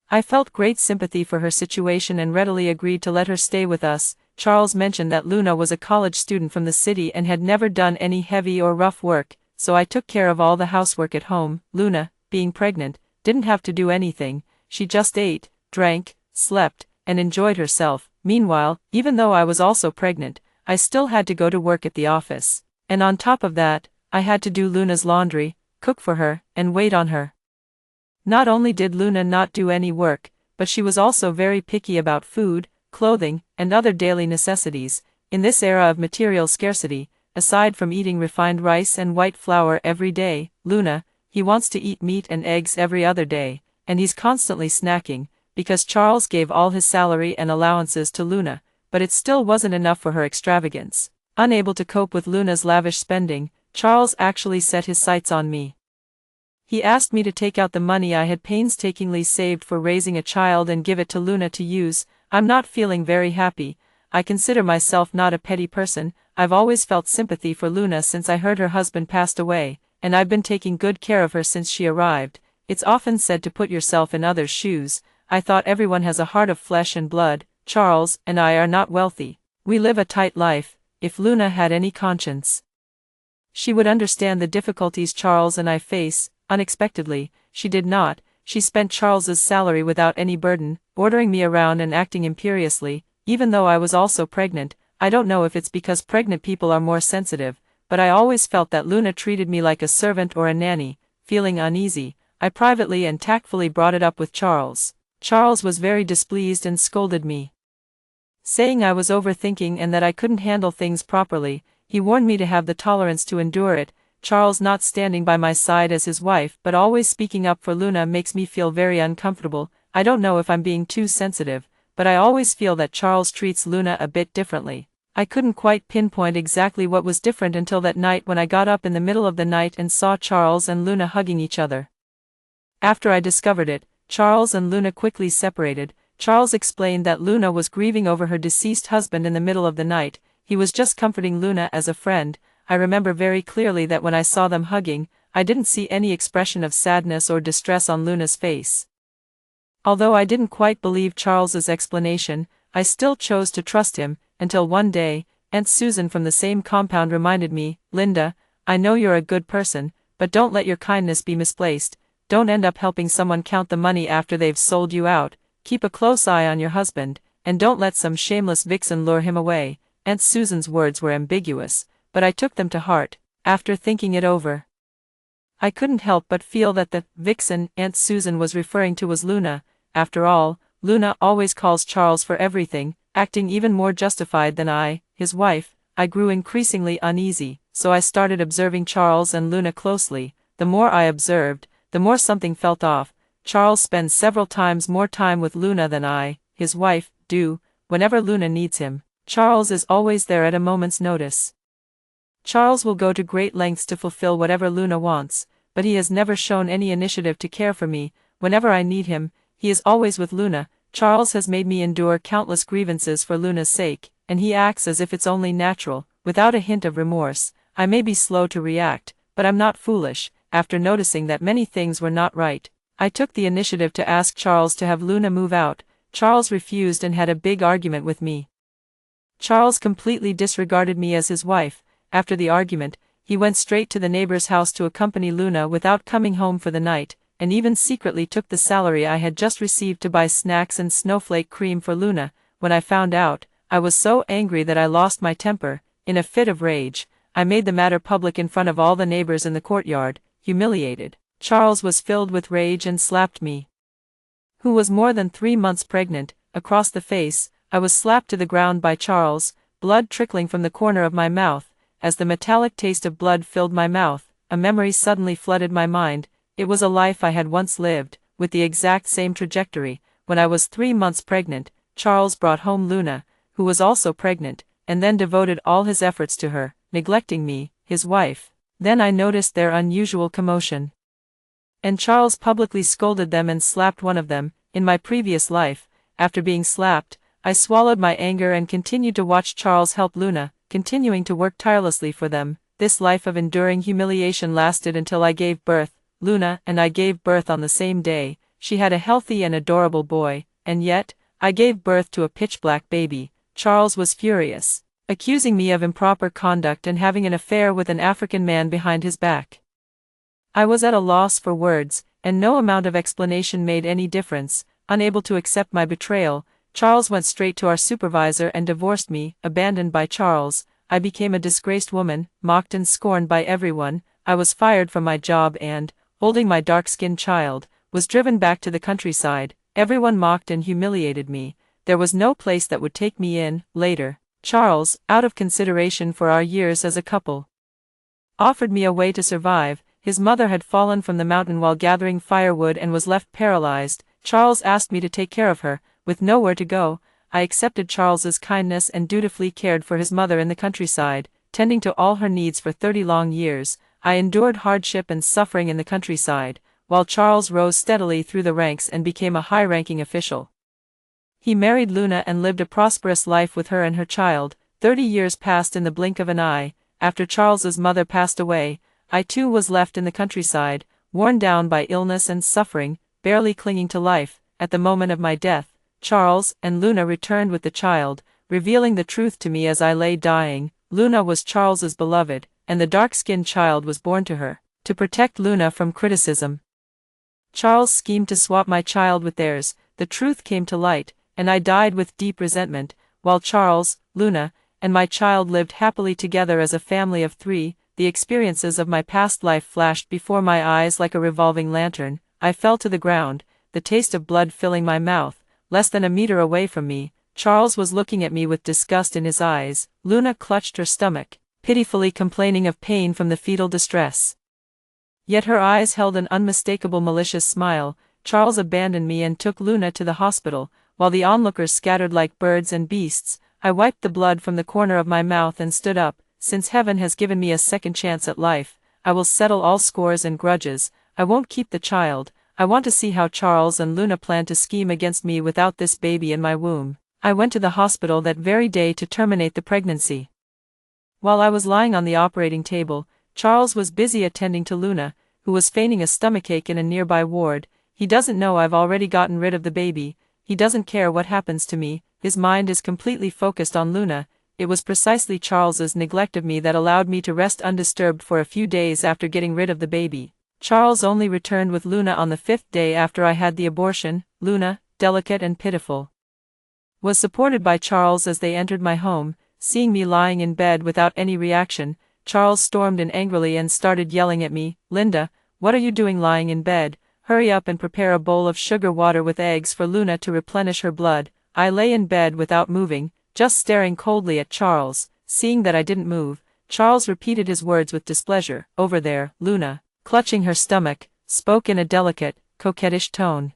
I felt great sympathy for her situation and readily agreed to let her stay with us. Charles mentioned that Luna was a college student from the city and had never done any heavy or rough work, so I took care of all the housework at home. Luna, being pregnant, didn't have to do anything. She just ate, drank, slept, and enjoyed herself. Meanwhile, even though I was also pregnant, I still had to go to work at the office. And on top of that, I had to do Luna's laundry, cook for her, and wait on her. Not only did Luna not do any work, but she was also very picky about food, clothing, and other daily necessities. In this era of material scarcity, aside from eating refined rice and white flour every day, Luna, he wants to eat meat and eggs every other day, and he's constantly snacking, because Charles gave all his salary and allowances to Luna, but it still wasn't enough for her extravagance. Unable to cope with Luna's lavish spending, Charles actually set his sights on me. He asked me to take out the money I had painstakingly saved for raising a child and give it to Luna to use. I'm not feeling very happy. I consider myself not a petty person. I've always felt sympathy for Luna since I heard her husband passed away, and I've been taking good care of her since she arrived. It's often said to put yourself in others' shoes. I thought everyone has a heart of flesh and blood. Charles and I are not wealthy. We live a tight life. If Luna had any conscience, she would understand the difficulties Charles and I face. Unexpectedly, she did not. She spent Charles's salary without any burden, ordering me around and acting imperiously, even though I was also pregnant. I don't know if it's because pregnant people are more sensitive, but I always felt that Luna treated me like a servant or a nanny. Feeling uneasy, I privately and tactfully brought it up with Charles. Charles was very displeased and scolded me, saying I was overthinking and that I couldn't handle things properly. He warned me to have the tolerance to endure it. Charles not standing by my side as his wife but always speaking up for Luna makes me feel very uncomfortable. I don't know if I'm being too sensitive, but I always feel that Charles treats Luna a bit differently. I couldn't quite pinpoint exactly what was different until that night when I got up in the middle of the night and saw Charles and Luna hugging each other. After I discovered it, Charles and Luna quickly separated. Charles explained that Luna was grieving over her deceased husband in the middle of the night. He was just comforting Luna as a friend. I remember very clearly that when I saw them hugging, I didn't see any expression of sadness or distress on Luna's face. Although I didn't quite believe Charles's explanation, I still chose to trust him, until one day, Aunt Susan from the same compound reminded me, "Linda, I know you're a good person, but don't let your kindness be misplaced. Don't end up helping someone count the money after they've sold you out. Keep a close eye on your husband, and don't let some shameless vixen lure him away." Aunt Susan's words were ambiguous, but I took them to heart. After thinking it over, I couldn't help but feel that the vixen Aunt Susan was referring to was Luna. After all, Luna always calls Charles for everything, acting even more justified than I, his wife. I grew increasingly uneasy, so I started observing Charles and Luna closely. The more I observed, the more something felt off. Charles spends several times more time with Luna than I, his wife, do. Whenever Luna needs him, Charles is always there at a moment's notice. Charles will go to great lengths to fulfill whatever Luna wants, but he has never shown any initiative to care for me. Whenever I need him, he is always with Luna. Charles has made me endure countless grievances for Luna's sake, and he acts as if it's only natural, without a hint of remorse. I may be slow to react, but I'm not foolish. After noticing that many things were not right, I took the initiative to ask Charles to have Luna move out. Charles refused and had a big argument with me. Charles completely disregarded me as his wife. After the argument, he went straight to the neighbor's house to accompany Luna without coming home for the night, and even secretly took the salary I had just received to buy snacks and snowflake cream for Luna. When I found out, I was so angry that I lost my temper. In a fit of rage, I made the matter public in front of all the neighbors in the courtyard. Humiliated, Charles was filled with rage and slapped me, who was more than 3 months pregnant, across the face. I was slapped to the ground by Charles, blood trickling from the corner of my mouth. As the metallic taste of blood filled my mouth, a memory suddenly flooded my mind. It was a life I had once lived, with the exact same trajectory. When I was 3 months pregnant, Charles brought home Luna, who was also pregnant, and then devoted all his efforts to her, neglecting me, his wife. Then I noticed their unusual commotion, and Charles publicly scolded them and slapped one of them. In my previous life, after being slapped, I swallowed my anger and continued to watch Charles help Luna, continuing to work tirelessly for them. This life of enduring humiliation lasted until I gave birth. Luna and I gave birth on the same day. She had a healthy and adorable boy, and yet, I gave birth to a pitch-black baby. Charles was furious, accusing me of improper conduct and having an affair with an African man behind his back. I was at a loss for words, and no amount of explanation made any difference. Unable to accept my betrayal, Charles went straight to our supervisor and divorced me. Abandoned by Charles, I became a disgraced woman, mocked and scorned by everyone. I was fired from my job and, holding my dark-skinned child, was driven back to the countryside. Everyone mocked and humiliated me. There was no place that would take me in. Later, Charles, out of consideration for our years as a couple, offered me a way to survive. His mother had fallen from the mountain while gathering firewood and was left paralyzed. Charles asked me to take care of her. With nowhere to go, I accepted Charles's kindness and dutifully cared for his mother in the countryside, tending to all her needs for 30 long years. I endured hardship and suffering in the countryside, while Charles rose steadily through the ranks and became a high-ranking official. He married Luna and lived a prosperous life with her and her child. 30 years passed in the blink of an eye. After Charles's mother passed away, I too was left in the countryside, worn down by illness and suffering, barely clinging to life. At the moment of my death, Charles and Luna returned with the child, revealing the truth to me as I lay dying. Luna was Charles's beloved, and the dark-skinned child was born to her. To protect Luna from criticism, Charles schemed to swap my child with theirs. The truth came to light, and I died with deep resentment, while Charles, Luna, and my child lived happily together as a family of 3. The experiences of my past life flashed before my eyes like a revolving lantern. I fell to the ground, the taste of blood filling my mouth. Less than a meter away from me, Charles was looking at me with disgust in his eyes. Luna clutched her stomach, pitifully complaining of pain from the fetal distress. Yet her eyes held an unmistakable malicious smile. Charles abandoned me and took Luna to the hospital, while the onlookers scattered like birds and beasts. I wiped the blood from the corner of my mouth and stood up. Since heaven has given me a second chance at life, I will settle all scores and grudges. I won't keep the child. I want to see how Charles and Luna plan to scheme against me without this baby in my womb. I went to the hospital that very day to terminate the pregnancy. While I was lying on the operating table, Charles was busy attending to Luna, who was feigning a stomachache in a nearby ward. He doesn't know I've already gotten rid of the baby. He doesn't care what happens to me. His mind is completely focused on Luna. It was precisely Charles's neglect of me that allowed me to rest undisturbed for a few days after getting rid of the baby. Charles only returned with Luna on the 5th day after I had the abortion. Luna, delicate and pitiful, was supported by Charles as they entered my home. Seeing me lying in bed without any reaction, Charles stormed in angrily and started yelling at me. "Linda, what are you doing lying in bed? hurry up and prepare a bowl of sugar water with eggs for Luna to replenish her blood. I lay in bed without moving, just staring coldly at Charles. Seeing that I didn't move, Charles repeated his words with displeasure. Over there, Luna, clutching her stomach, spoke in a delicate, coquettish tone.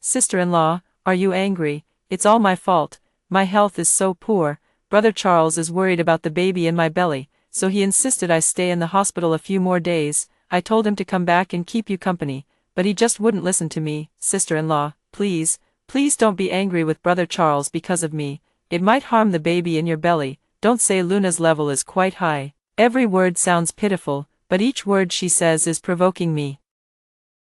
Sister-in-law, are you angry? It's all my fault. My health is so poor. Brother Charles is worried about the baby in my belly, so he insisted I stay in the hospital a few more days. I told him to come back and keep you company, but he just wouldn't listen to me. Sister-in-law, please, please don't be angry with Brother Charles because of me. It might harm the baby in your belly. Don't say Luna's level is quite high. Every word sounds pitiful, but each word she says is provoking me.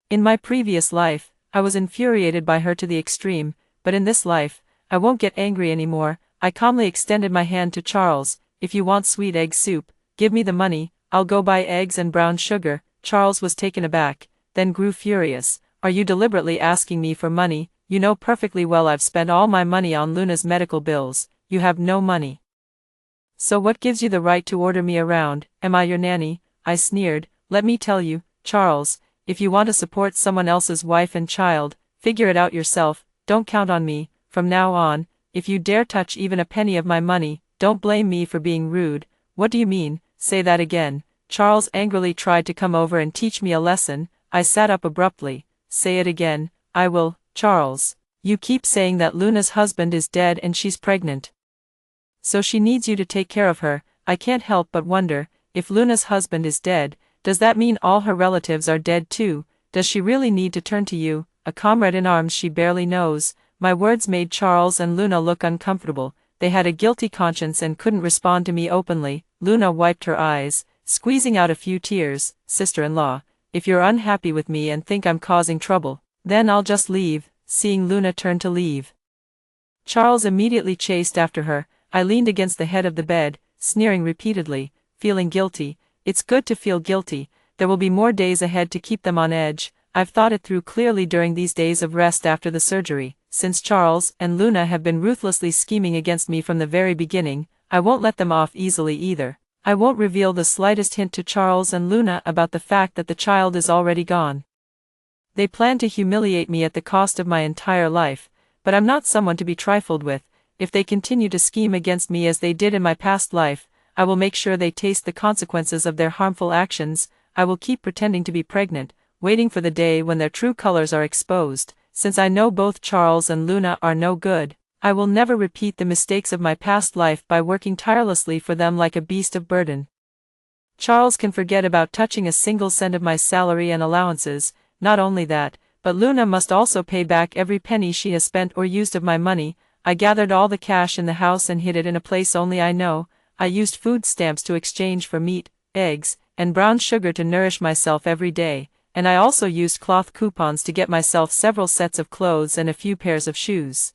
In my previous life, I was infuriated by her to the extreme, but in this life, I won't get angry anymore. I calmly extended my hand to Charles. If you want sweet egg soup, give me the money, I'll go buy eggs and brown sugar. Charles was taken aback, then grew furious. Are you deliberately asking me for money? You know perfectly well I've spent all my money on Luna's medical bills. You have no money. So what gives you the right to order me around? Am I your nanny? I sneered. Let me tell you, Charles, if you want to support someone else's wife and child, figure it out yourself. Don't count on me. From now on, if you dare touch even a penny of my money, don't blame me for being rude. What do you mean? Say that again. Charles angrily tried to come over and teach me a lesson. I sat up abruptly. Say it again. I will. Charles, you keep saying that Luna's husband is dead and she's pregnant. So she needs you to take care of her. I can't help but wonder, if Luna's husband is dead, does that mean all her relatives are dead too? Does she really need to turn to you, a comrade in arms she barely knows? My words made Charles and Luna look uncomfortable. They had a guilty conscience and couldn't respond to me openly. Luna wiped her eyes, squeezing out a few tears. Sister-in-law, if you're unhappy with me and think I'm causing trouble, then I'll just leave. Seeing Luna turn to leave, Charles immediately chased after her. I leaned against the head of the bed, sneering repeatedly, feeling guilty. It's good to feel guilty. There will be more days ahead to keep them on edge. I've thought it through clearly during these days of rest after the surgery. Since Charles and Luna have been ruthlessly scheming against me from the very beginning, I won't let them off easily either. I won't reveal the slightest hint to Charles and Luna about the fact that the child is already gone. They plan to humiliate me at the cost of my entire life, but I'm not someone to be trifled with. If they continue to scheme against me as they did in my past life, I will make sure they taste the consequences of their harmful actions. I will keep pretending to be pregnant, waiting for the day when their true colors are exposed. Since I know both Charles and Luna are no good, I will never repeat the mistakes of my past life by working tirelessly for them like a beast of burden. Charles can forget about touching a single cent of my salary and allowances. Not only that, but Luna must also pay back every penny she has spent or used of my money. I gathered all the cash in the house and hid it in a place only I know. I used food stamps to exchange for meat, eggs, and brown sugar to nourish myself every day, and I also used cloth coupons to get myself several sets of clothes and a few pairs of shoes.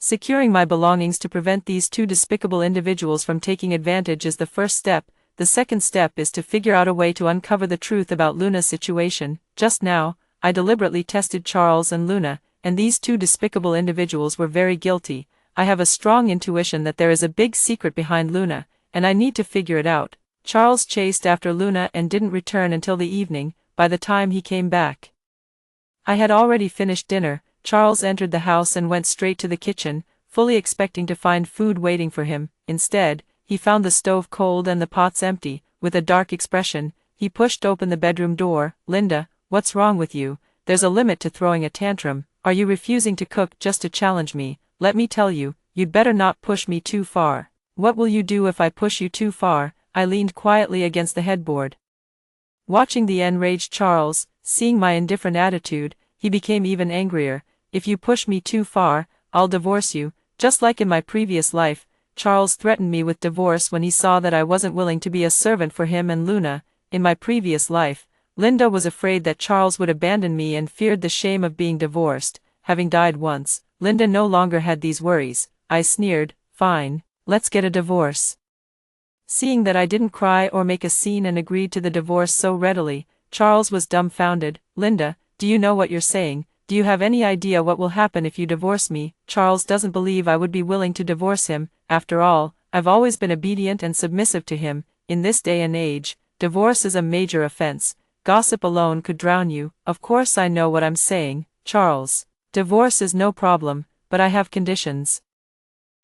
Securing my belongings to prevent these two despicable individuals from taking advantage is the first step. The second step is to figure out a way to uncover the truth about Luna's situation. Just now, I deliberately tested Charles and Luna, and these two despicable individuals were very guilty. I have a strong intuition that there is a big secret behind Luna, and I need to figure it out. Charles chased after Luna and didn't return until the evening. By the time he came back, I had already finished dinner. Charles entered the house and went straight to the kitchen, fully expecting to find food waiting for him. Instead, he found the stove cold and the pots empty. With a dark expression, he pushed open the bedroom door. Linda, what's wrong with you? There's a limit to throwing a tantrum. Are you refusing to cook just to challenge me? Let me tell you, you'd better not push me too far. What will you do if I push you too far? I leaned quietly against the headboard, watching the enraged Charles. Seeing my indifferent attitude, he became even angrier. If you push me too far, I'll divorce you. Just like in my previous life, Charles threatened me with divorce when he saw that I wasn't willing to be a servant for him and Luna. In my previous life, Linda was afraid that Charles would abandon me and feared the shame of being divorced. Having died once, Linda no longer had these worries. I sneered. Fine, let's get a divorce. Seeing that I didn't cry or make a scene and agreed to the divorce so readily, Charles was dumbfounded. Linda, do you know what you're saying? Do you have any idea what will happen if you divorce me? Charles doesn't believe I would be willing to divorce him. After all, I've always been obedient and submissive to him. In this day and age, divorce is a major offense. gossip alone could drown you. Of course I know what I'm saying, Charles. Divorce is no problem, but I have conditions.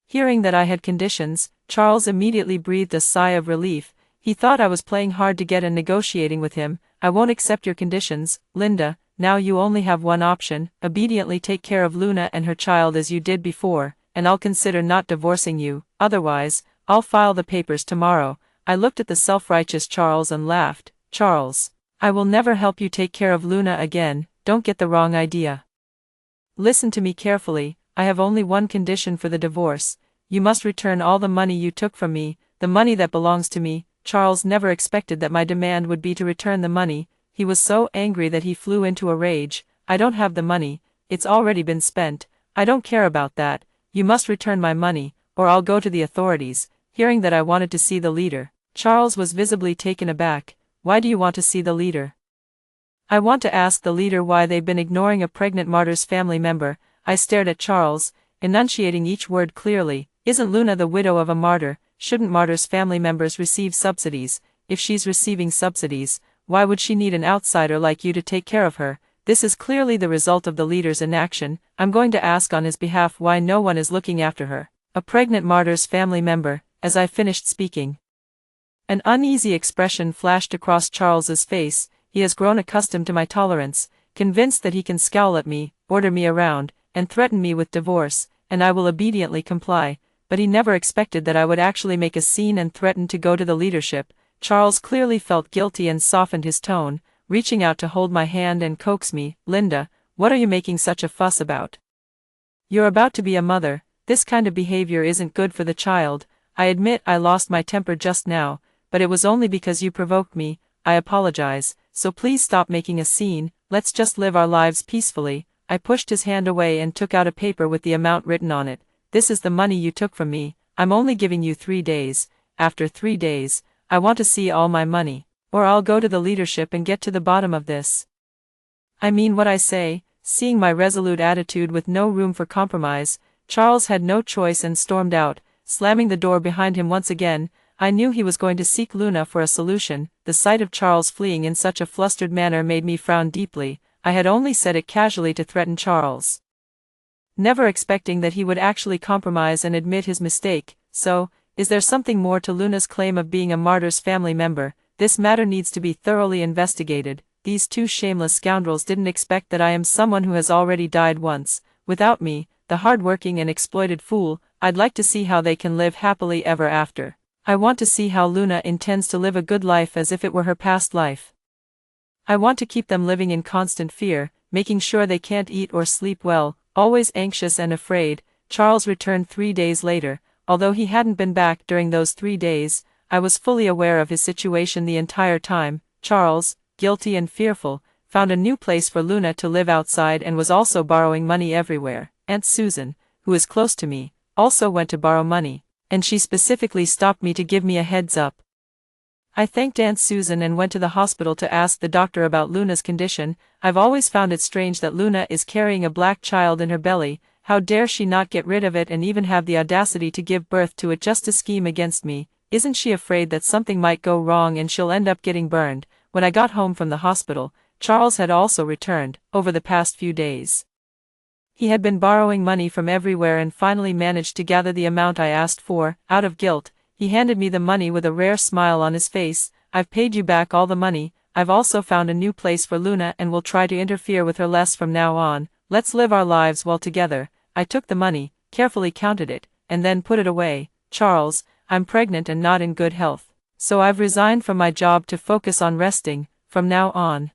Hearing that I had conditions, Charles immediately breathed a sigh of relief. He thought I was playing hard to get and negotiating with him. I won't accept your conditions, Linda. Now you only have one option: obediently take care of Luna and her child as you did before, and I'll consider not divorcing you. Otherwise, I'll file the papers tomorrow. I looked at the self-righteous Charles and laughed. Charles, I will never help you take care of Luna again, don't get the wrong idea. Listen to me carefully. I have only one condition for the divorce. You must return all the money you took from me, the money that belongs to me. Charles never expected that my demand would be to return the money. He was so angry that he flew into a rage. I don't have the money. It's already been spent. I don't care about that. You must return my money, or I'll go to the authorities. Hearing that I wanted to see the leader, Charles was visibly taken aback. Why do you want to see the leader? I want to ask the leader why they've been ignoring a pregnant martyr's family member. I stared at Charles, enunciating each word clearly. Isn't Luna the widow of a martyr? Shouldn't martyrs' family members receive subsidies? If she's receiving subsidies, why would she need an outsider like you to take care of her? This is clearly the result of the leader's inaction. I'm going to ask on his behalf why no one is looking after her. A pregnant martyr's family member. As I finished speaking, an uneasy expression flashed across Charles's face. He has grown accustomed to my tolerance, convinced that he can scowl at me, order me around, and threaten me with divorce, and I will obediently comply. But he never expected that I would actually make a scene and threaten to go to the leadership. Charles clearly felt guilty and softened his tone, reaching out to hold my hand and coax me. Linda, what are you making such a fuss about? You're about to be a mother. This kind of behavior isn't good for the child. I admit I lost my temper just now, but it was only because you provoked me. I apologize, so please stop making a scene. Let's just live our lives peacefully. I pushed his hand away and took out a paper with the amount written on it. This is the money you took from me. I'm only giving you 3 days. After 3 days, I want to see all my money, or I'll go to the leadership and get to the bottom of this. I mean what I say. Seeing my resolute attitude with no room for compromise, Charles had no choice and stormed out, slamming the door behind him once again. I knew he was going to seek Luna for a solution. The sight of Charles fleeing in such a flustered manner made me frown deeply. I had only said it casually to threaten Charles, never expecting that he would actually compromise and admit his mistake. So, is there something more to Luna's claim of being a martyr's family member? This matter needs to be thoroughly investigated. These two shameless scoundrels didn't expect that I am someone who has already died once, without me, the hard-working and exploited fool. I'd like to see how they can live happily ever after. I want to see how Luna intends to live a good life as if it were her past life. I want to keep them living in constant fear, making sure they can't eat or sleep well, always anxious and afraid. Charles returned 3 days later. Although he hadn't been back during those 3 days, I was fully aware of his situation the entire time. Charles, guilty and fearful, found a new place for Luna to live outside and was also borrowing money everywhere. Aunt Susan, who is close to me, also went to borrow money, and she specifically stopped me to give me a heads up. I thanked Aunt Susan and went to the hospital to ask the doctor about Luna's condition. I've always found it strange that Luna is carrying a black child in her belly. How dare she not get rid of it and even have the audacity to give birth to it just to scheme against me? Isn't she afraid that something might go wrong and she'll end up getting burned? When I got home from the hospital, Charles had also returned. Over the past few days, he had been borrowing money from everywhere and finally managed to gather the amount I asked for. Out of guilt, he handed me the money with a rare smile on his face. I've paid you back all the money. I've also found a new place for Luna and will try to interfere with her less from now on. Let's live our lives well together. I took the money, carefully counted it, and then put it away. Charles, I'm pregnant and not in good health, so I've resigned from my job to focus on resting. From now on,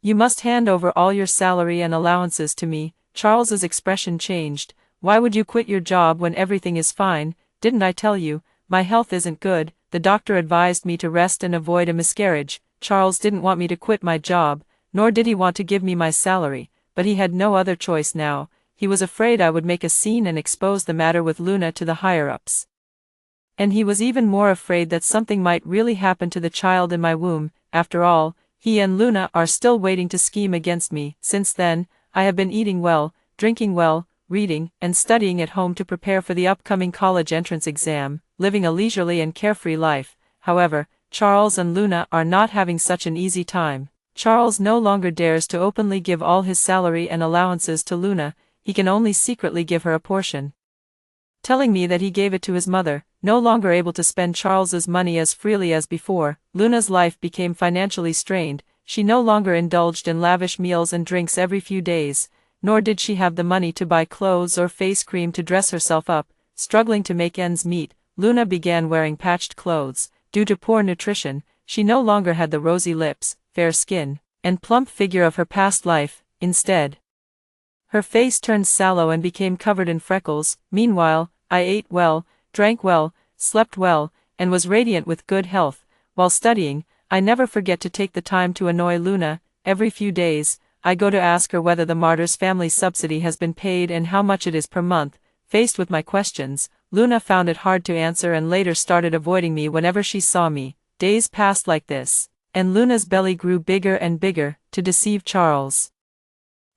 you must hand over all your salary and allowances to me. Charles's expression changed. Why would you quit your job when everything is fine? Didn't I tell you? My health isn't good. The doctor advised me to rest and avoid a miscarriage. Charles didn't want me to quit my job, nor did he want to give me my salary, but he had no other choice now. He was afraid I would make a scene and expose the matter with Luna to the higher-ups. And he was even more afraid that something might really happen to the child in my womb. After all, he and Luna are still waiting to scheme against me. Since then, I have been eating well, drinking well, reading, and studying at home to prepare for the upcoming college entrance exam, living a leisurely and carefree life. However, Charles and Luna are not having such an easy time. Charles no longer dares to openly give all his salary and allowances to Luna, he can only secretly give her a portion. Telling me that he gave it to his mother, no longer able to spend Charles's money as freely as before, Luna's life became financially strained. She no longer indulged in lavish meals and drinks every few days, nor did she have the money to buy clothes or face cream to dress herself up. Struggling to make ends meet, Luna began wearing patched clothes. Due to poor nutrition, she no longer had the rosy lips, fair skin, and plump figure of her past life. Instead, her face turned sallow and became covered in freckles. Meanwhile, I ate well, drank well, slept well, and was radiant with good health. While studying, I never forget to take the time to annoy Luna. Every few days, I go to ask her whether the martyr's family subsidy has been paid and how much it is per month. Faced with my questions, Luna found it hard to answer and later started avoiding me whenever she saw me. Days passed like this, and Luna's belly grew bigger and bigger, to deceive Charles.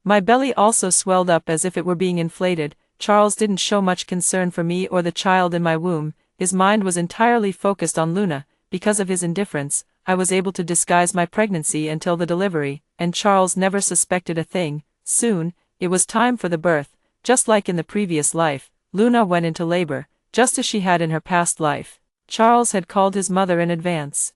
My belly also swelled up as if it were being inflated. Charles didn't show much concern for me or the child in my womb. His mind was entirely focused on Luna. Because of his indifference, I was able to disguise my pregnancy until the delivery, and Charles never suspected a thing. Soon, it was time for the birth. Just like in the previous life, Luna went into labor, just as she had in her past life. Charles had called his mother in advance.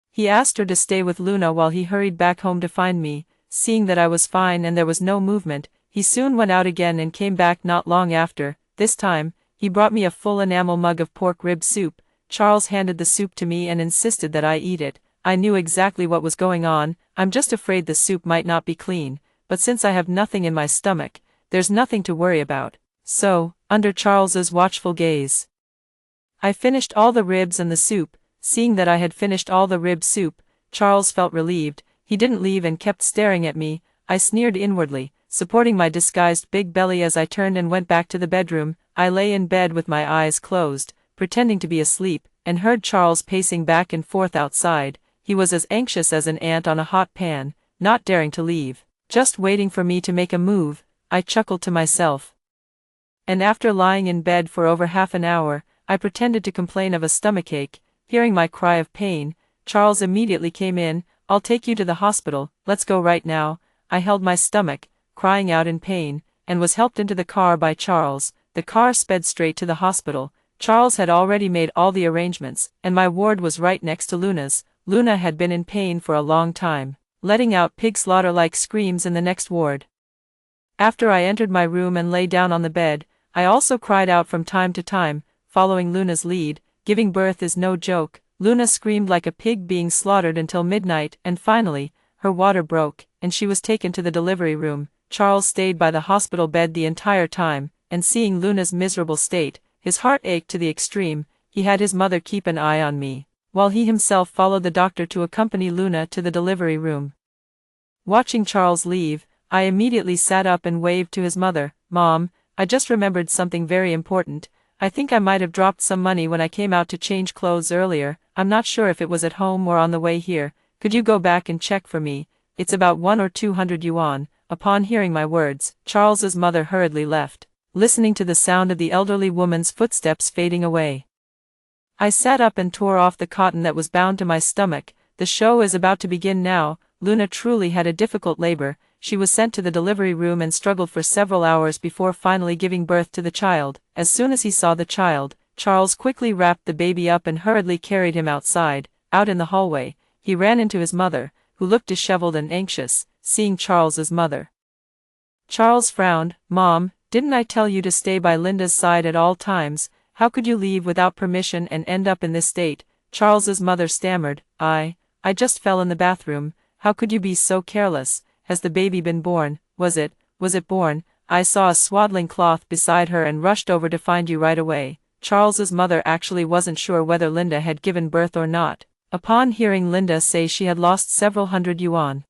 He asked her to stay with Luna while he hurried back home to find me. Seeing that I was fine and there was no movement, he soon went out again and came back not long after. This time, he brought me a full enamel mug of pork rib soup. Charles handed the soup to me and insisted that I eat it. I knew exactly what was going on. I'm just afraid the soup might not be clean, but since I have nothing in my stomach, there's nothing to worry about. So, under Charles's watchful gaze, I finished all the ribs and the soup. Seeing that I had finished all the rib soup, Charles felt relieved. He didn't leave and kept staring at me. I sneered inwardly, supporting my disguised big belly as I turned and went back to the bedroom. I lay in bed with my eyes closed, pretending to be asleep, and heard Charles pacing back and forth outside. He was as anxious as an ant on a hot pan, not daring to leave, just waiting for me to make a move. I chuckled to myself. And after lying in bed for over half an hour, I pretended to complain of a stomachache. Hearing my cry of pain, Charles immediately came in. "I'll take you to the hospital, let's go right now." I held my stomach, crying out in pain, and was helped into the car by Charles. The car sped straight to the hospital. Charles had already made all the arrangements, and my ward was right next to Luna's. Luna had been in pain for a long time, letting out pig slaughter-like screams in the next ward. After I entered my room and lay down on the bed, I also cried out from time to time, following Luna's lead. Giving birth is no joke. Luna screamed like a pig being slaughtered until midnight, and finally, her water broke, and she was taken to the delivery room. Charles stayed by the hospital bed the entire time, and seeing Luna's miserable state, his heart ached to the extreme. He had his mother keep an eye on me, while he himself followed the doctor to accompany Luna to the delivery room. Watching Charles leave, I immediately sat up and waved to his mother. "Mom, I just remembered something very important. I think I might have dropped some money when I came out to change clothes earlier. I'm not sure if it was at home or on the way here. Could you go back and check for me? It's about 100 or 200 yuan. Upon hearing my words, Charles's mother hurriedly left, listening to the sound of the elderly woman's footsteps fading away. I sat up and tore off the cotton that was bound to my stomach. The show is about to begin now. Luna truly had a difficult labor. She was sent to the delivery room and struggled for several hours before finally giving birth to the child. As soon as he saw the child, Charles quickly wrapped the baby up and hurriedly carried him outside. Out in the hallway, he ran into his mother, who looked disheveled and anxious. Seeing Charles's mother, Charles frowned. "Mom, didn't I tell you to stay by Linda's side at all times? How could you leave without permission and end up in this state?" Charles's mother stammered, I just fell in the bathroom. How could you be so careless? Has the baby been born? Was it born? I saw a swaddling cloth beside her and rushed over to find you right away." Charles's mother actually wasn't sure whether Linda had given birth or not. Upon hearing Linda say she had lost several hundred yuan,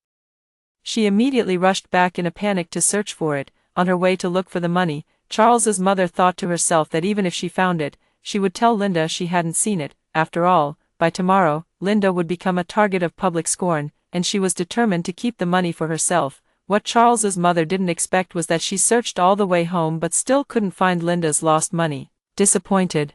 she immediately rushed back in a panic to search for it. On her way to look for the money, Charles's mother thought to herself that even if she found it, she would tell Linda she hadn't seen it. After all, by tomorrow, Linda would become a target of public scorn, and she was determined to keep the money for herself. What Charles's mother didn't expect was that she searched all the way home but still couldn't find Linda's lost money. Disappointed,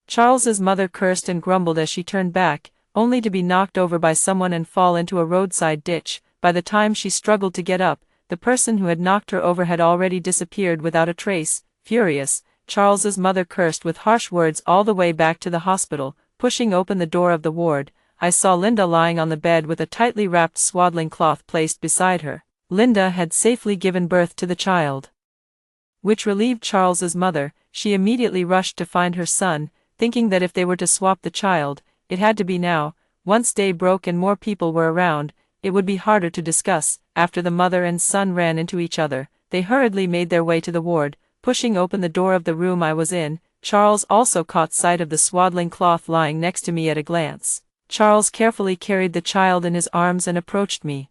Charles's mother cursed and grumbled as she turned back. only to be knocked over by someone and fall into a roadside ditch. By the time she struggled to get up, the person who had knocked her over had already disappeared without a trace. Furious, Charles's mother cursed with harsh words all the way back to the hospital. Pushing open the door of the ward, I saw Linda lying on the bed with a tightly wrapped swaddling cloth placed beside her. Linda had safely given birth to the child, which relieved Charles's mother. She immediately rushed to find her son, thinking that if they were to swap the child, it had to be now. Once day broke and more people were around, it would be harder to discuss. After the mother and son ran into each other, they hurriedly made their way to the ward. Pushing open the door of the room I was in, Charles also caught sight of the swaddling cloth lying next to me at a glance. Charles carefully carried the child in his arms and approached me,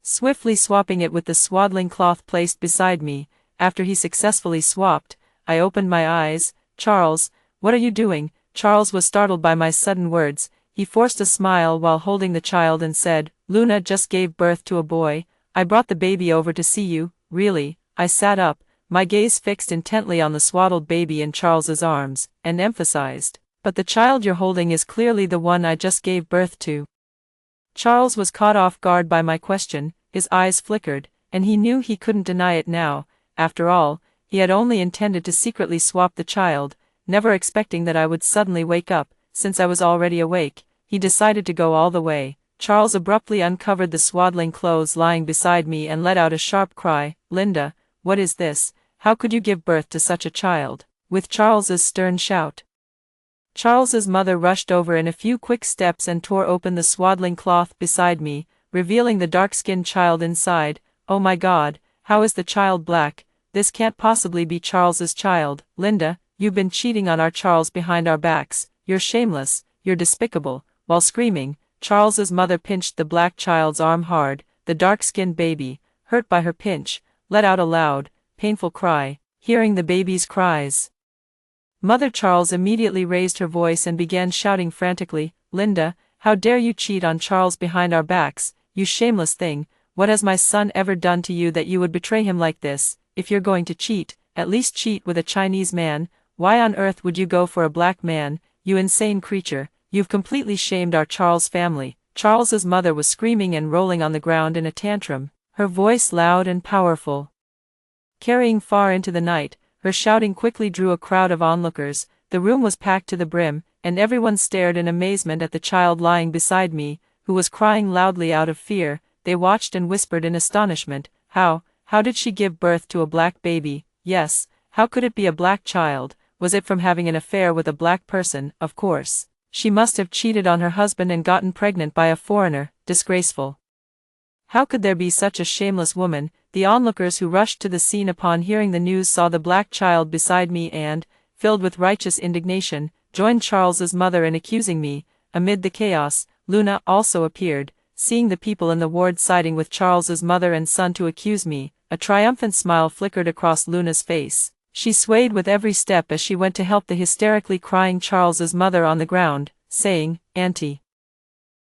swiftly swapping it with the swaddling cloth placed beside me. After he successfully swapped, I opened my eyes. "Charles, what are you doing?" Charles was startled by my sudden words. He forced a smile while holding the child and said, "Luna just gave birth to a boy. I brought the baby over to see you." "Really?" I sat up, my gaze fixed intently on the swaddled baby in Charles's arms, and emphasized, "But the child you're holding is clearly the one I just gave birth to." Charles was caught off guard by my question. His eyes flickered, and he knew he couldn't deny it now. After all, he had only intended to secretly swap the child, never expecting that I would suddenly wake up. Since I was already awake, he decided to go all the way. Charles abruptly uncovered the swaddling clothes lying beside me and let out a sharp cry. "Linda, what is this? How could you give birth to such a child?" With Charles's stern shout, Charles's mother rushed over in a few quick steps and tore open the swaddling cloth beside me, revealing the dark-skinned child inside. "Oh my God, how is the child black? This can't possibly be Charles's child." "Linda, you've been cheating on our Charles behind our backs. You're shameless, you're despicable." While screaming, Charles's mother pinched the black child's arm hard. The dark-skinned baby, hurt by her pinch, let out a loud, painful cry. Hearing the baby's cries, Mother Charles immediately raised her voice and began shouting frantically, "Linda, how dare you cheat on Charles behind our backs, you shameless thing. What has my son ever done to you that you would betray him like this? If you're going to cheat, at least cheat with a Chinese man. Why on earth would you go for a black man, you insane creature? You've completely shamed our Charles family." Charles's mother was screaming and rolling on the ground in a tantrum, her voice loud and powerful, carrying far into the night. Her shouting quickly drew a crowd of onlookers. The room was packed to the brim, and everyone stared in amazement at the child lying beside me, who was crying loudly out of fear. They watched and whispered in astonishment, How did she give birth to a black baby?" "Yes, how could it be a black child? Was it from having an affair with a black person?" "Of course. She must have cheated on her husband and gotten pregnant by a foreigner. Disgraceful. How could there be such a shameless woman?" The onlookers who rushed to the scene upon hearing the news saw the black child beside me and, filled with righteous indignation, joined Charles's mother in accusing me. Amid the chaos, Luna also appeared. Seeing the people in the ward siding with Charles's mother and son to accuse me, a triumphant smile flickered across Luna's face. She swayed with every step as she went to help the hysterically crying Charles's mother on the ground, saying, "Auntie,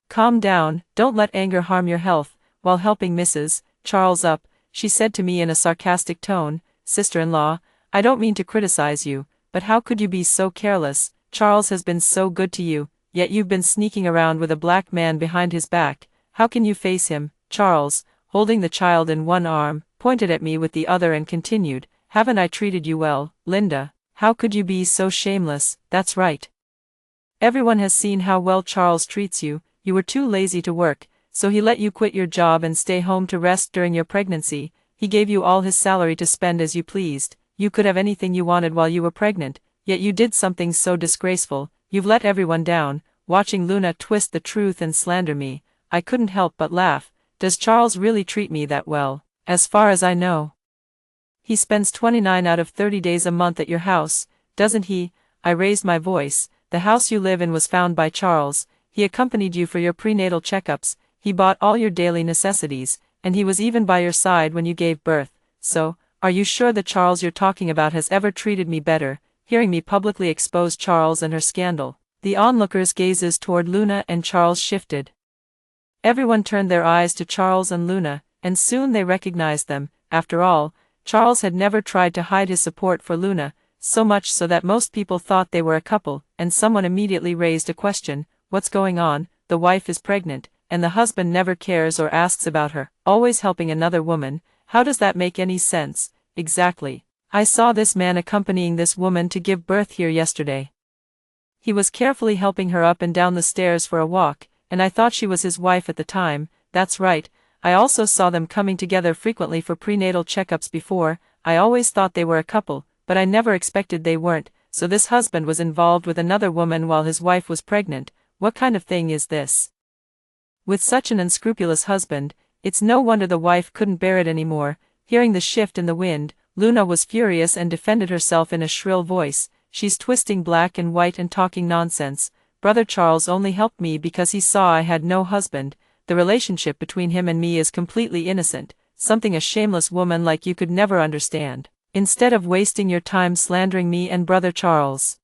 calm down, don't let anger harm your health." While helping Mrs. Charles up, she said to me in a sarcastic tone, "Sister-in-law, I don't mean to criticize you, but how could you be so careless? Charles has been so good to you, yet you've been sneaking around with a black man behind his back. How can you face him?" Charles, holding the child in one arm, pointed at me with the other and continued, "Haven't I treated you well, Linda? How could you be so shameless?" "That's right. Everyone has seen how well Charles treats you. You were too lazy to work, so he let you quit your job and stay home to rest during your pregnancy. He gave you all his salary to spend as you pleased. You could have anything you wanted while you were pregnant, yet you did something so disgraceful. You've let everyone down." Watching Luna twist the truth and slander me, I couldn't help but laugh. "Does Charles really treat me that well?" "As far as I know, he spends 29 out of 30 days a month at your house, doesn't he?" I raised my voice. "The house you live in was found by Charles. He accompanied you for your prenatal checkups. He bought all your daily necessities, and he was even by your side when you gave birth. So, are you sure the Charles you're talking about has ever treated me better?" Hearing me publicly expose Charles and her scandal, the onlookers' gazes toward Luna and Charles shifted. Everyone turned their eyes to Charles and Luna, and soon they recognized them. After all, Charles had never tried to hide his support for Luna, so much so that most people thought they were a couple, and someone immediately raised a question. what's going on? The wife is pregnant, and the husband never cares or asks about her, always helping another woman. How does that make any sense? Exactly. I saw this man accompanying this woman to give birth here yesterday. He was carefully helping her up and down the stairs for a walk, and I thought she was his wife at the time. That's right. I also saw them coming together frequently for prenatal checkups before. I always thought they were a couple, but I never expected they weren't. So this husband was involved with another woman while his wife was pregnant. What kind of thing is this? With such an unscrupulous husband, it's no wonder the wife couldn't bear it anymore. Hearing the shift in the wind, Luna was furious and defended herself in a shrill voice. She's twisting black and white and talking nonsense. Brother Charles only helped me because he saw I had no husband. The relationship between him and me is completely innocent, something a shameless woman like you could never understand. Instead of wasting your time slandering me and Brother Charles,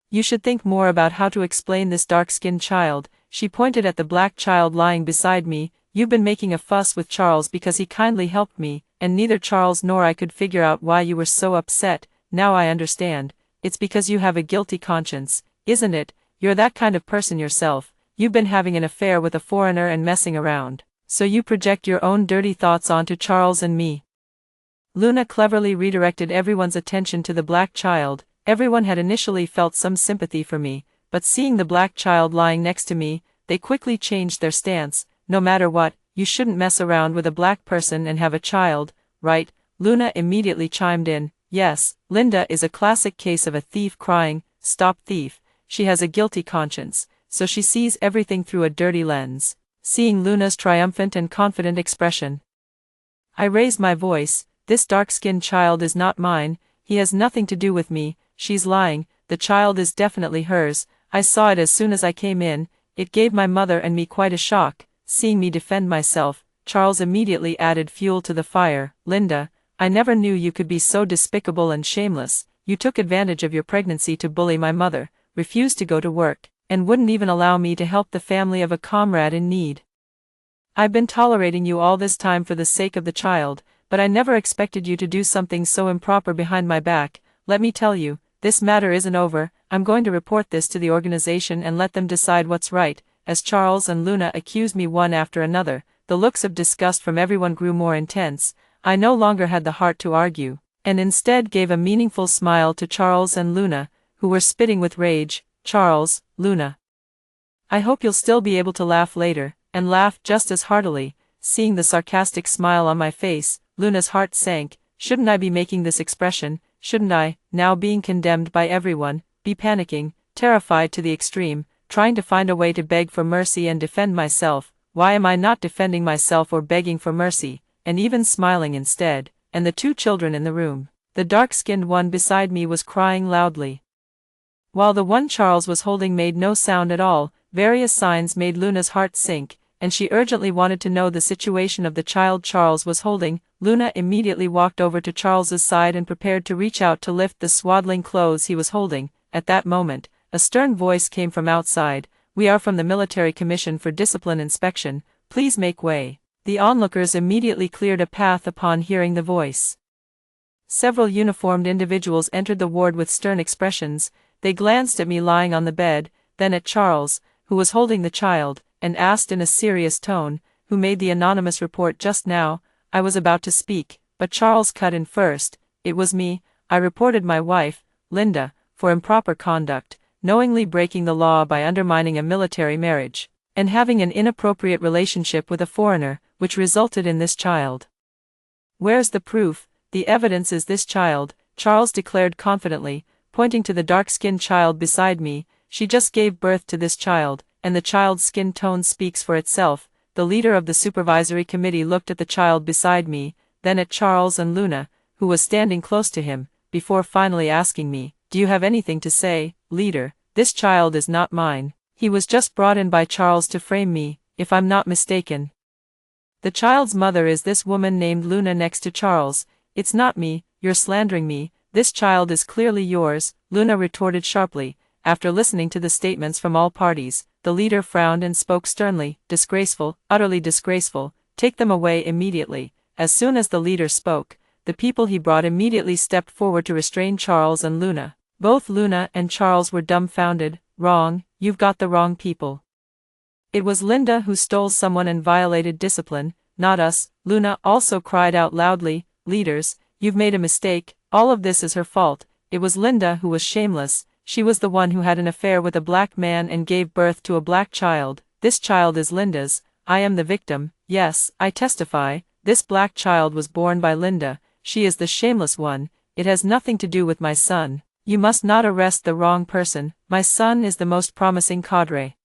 you should think more about how to explain this dark-skinned child. She pointed at the black child lying beside me. You've been making a fuss with Charles because he kindly helped me, and neither Charles nor I could figure out why you were so upset. Now I understand. It's because you have a guilty conscience, isn't it? You're that kind of person yourself. You've been having an affair with a foreigner and messing around, so you project your own dirty thoughts onto Charles and me. Luna cleverly redirected everyone's attention to the black child. Everyone had initially felt some sympathy for me, but seeing the black child lying next to me, they quickly changed their stance. No matter what, you shouldn't mess around with a black person and have a child, right? Luna immediately chimed in. Yes, Linda is a classic case of a thief crying, "Stop thief." She has a guilty conscience, so she sees everything through a dirty lens. Seeing Luna's triumphant and confident expression, I raised my voice. This dark-skinned child is not mine. He has nothing to do with me. She's lying. The child is definitely hers. I saw it as soon as I came in. It gave my mother and me quite a shock. Seeing me defend myself, Charles immediately added fuel to the fire. Linda, I never knew you could be so despicable and shameless. You took advantage of your pregnancy to bully my mother, refused to go to work, and wouldn't even allow me to help the family of a comrade in need. I've been tolerating you all this time for the sake of the child, but I never expected you to do something so improper behind my back. Let me tell you, this matter isn't over. I'm going to report this to the organization and let them decide what's right. As Charles and Luna accused me one after another, the looks of disgust from everyone grew more intense. I no longer had the heart to argue, and instead gave a meaningful smile to Charles and Luna, who were spitting with rage. Charles, Luna, I hope you'll still be able to laugh later, and laughed just as heartily. Seeing the sarcastic smile on my face, Luna's heart sank. Shouldn't I be making this expression? Shouldn't I, now being condemned by everyone, be panicking, terrified to the extreme, trying to find a way to beg for mercy and defend myself? Why am I not defending myself or begging for mercy, and even smiling instead? And the two children in the room, the dark-skinned one beside me was crying loudly, while the one Charles was holding made no sound at all. Various signs made Luna's heart sink, and she urgently wanted to know the situation of the child Charles was holding. Luna immediately walked over to Charles's side and prepared to reach out to lift the swaddling clothes he was holding. At that moment, a stern voice came from outside. "We are from the Military Commission for Discipline Inspection. Please make way." The onlookers immediately cleared a path upon hearing the voice. Several uniformed individuals entered the ward with stern expressions. They glanced at me lying on the bed, then at Charles, who was holding the child, and asked in a serious tone, "Who made the anonymous report just now?" I was about to speak, but Charles cut in first. "It was me. I reported my wife, Linda, for improper conduct, knowingly breaking the law by undermining a military marriage, and having an inappropriate relationship with a foreigner, which resulted in this child." "Where's the proof?" "The evidence is this child," Charles declared confidently, pointing to the dark-skinned child beside me. "She just gave birth to this child, and the child's skin tone speaks for itself." The leader of the supervisory committee looked at the child beside me, then at Charles and Luna, who was standing close to him, before finally asking me, "Do you have anything to say, leader? This child is not mine. He was just brought in by Charles to frame me, if I'm not mistaken. The child's mother is this woman named Luna next to Charles." "It's not me. You're slandering me. This child is clearly yours," Luna retorted sharply. After listening to the statements from all parties, the leader frowned and spoke sternly. "Disgraceful, utterly disgraceful. Take them away immediately." As soon as the leader spoke, the people he brought immediately stepped forward to restrain Charles and Luna. Both Luna and Charles were dumbfounded. "Wrong, you've got the wrong people. It was Linda who stole someone and violated discipline, not us. Luna also cried out loudly, leaders, you've made a mistake, all of this is her fault. It was Linda who was shameless, she was the one who had an affair with a black man and gave birth to a black child. This child is Linda's, I am the victim, yes, I testify, this black child was born by Linda, she is the shameless one, it has nothing to do with my son. You must not arrest the wrong person, my son is the most promising cadre.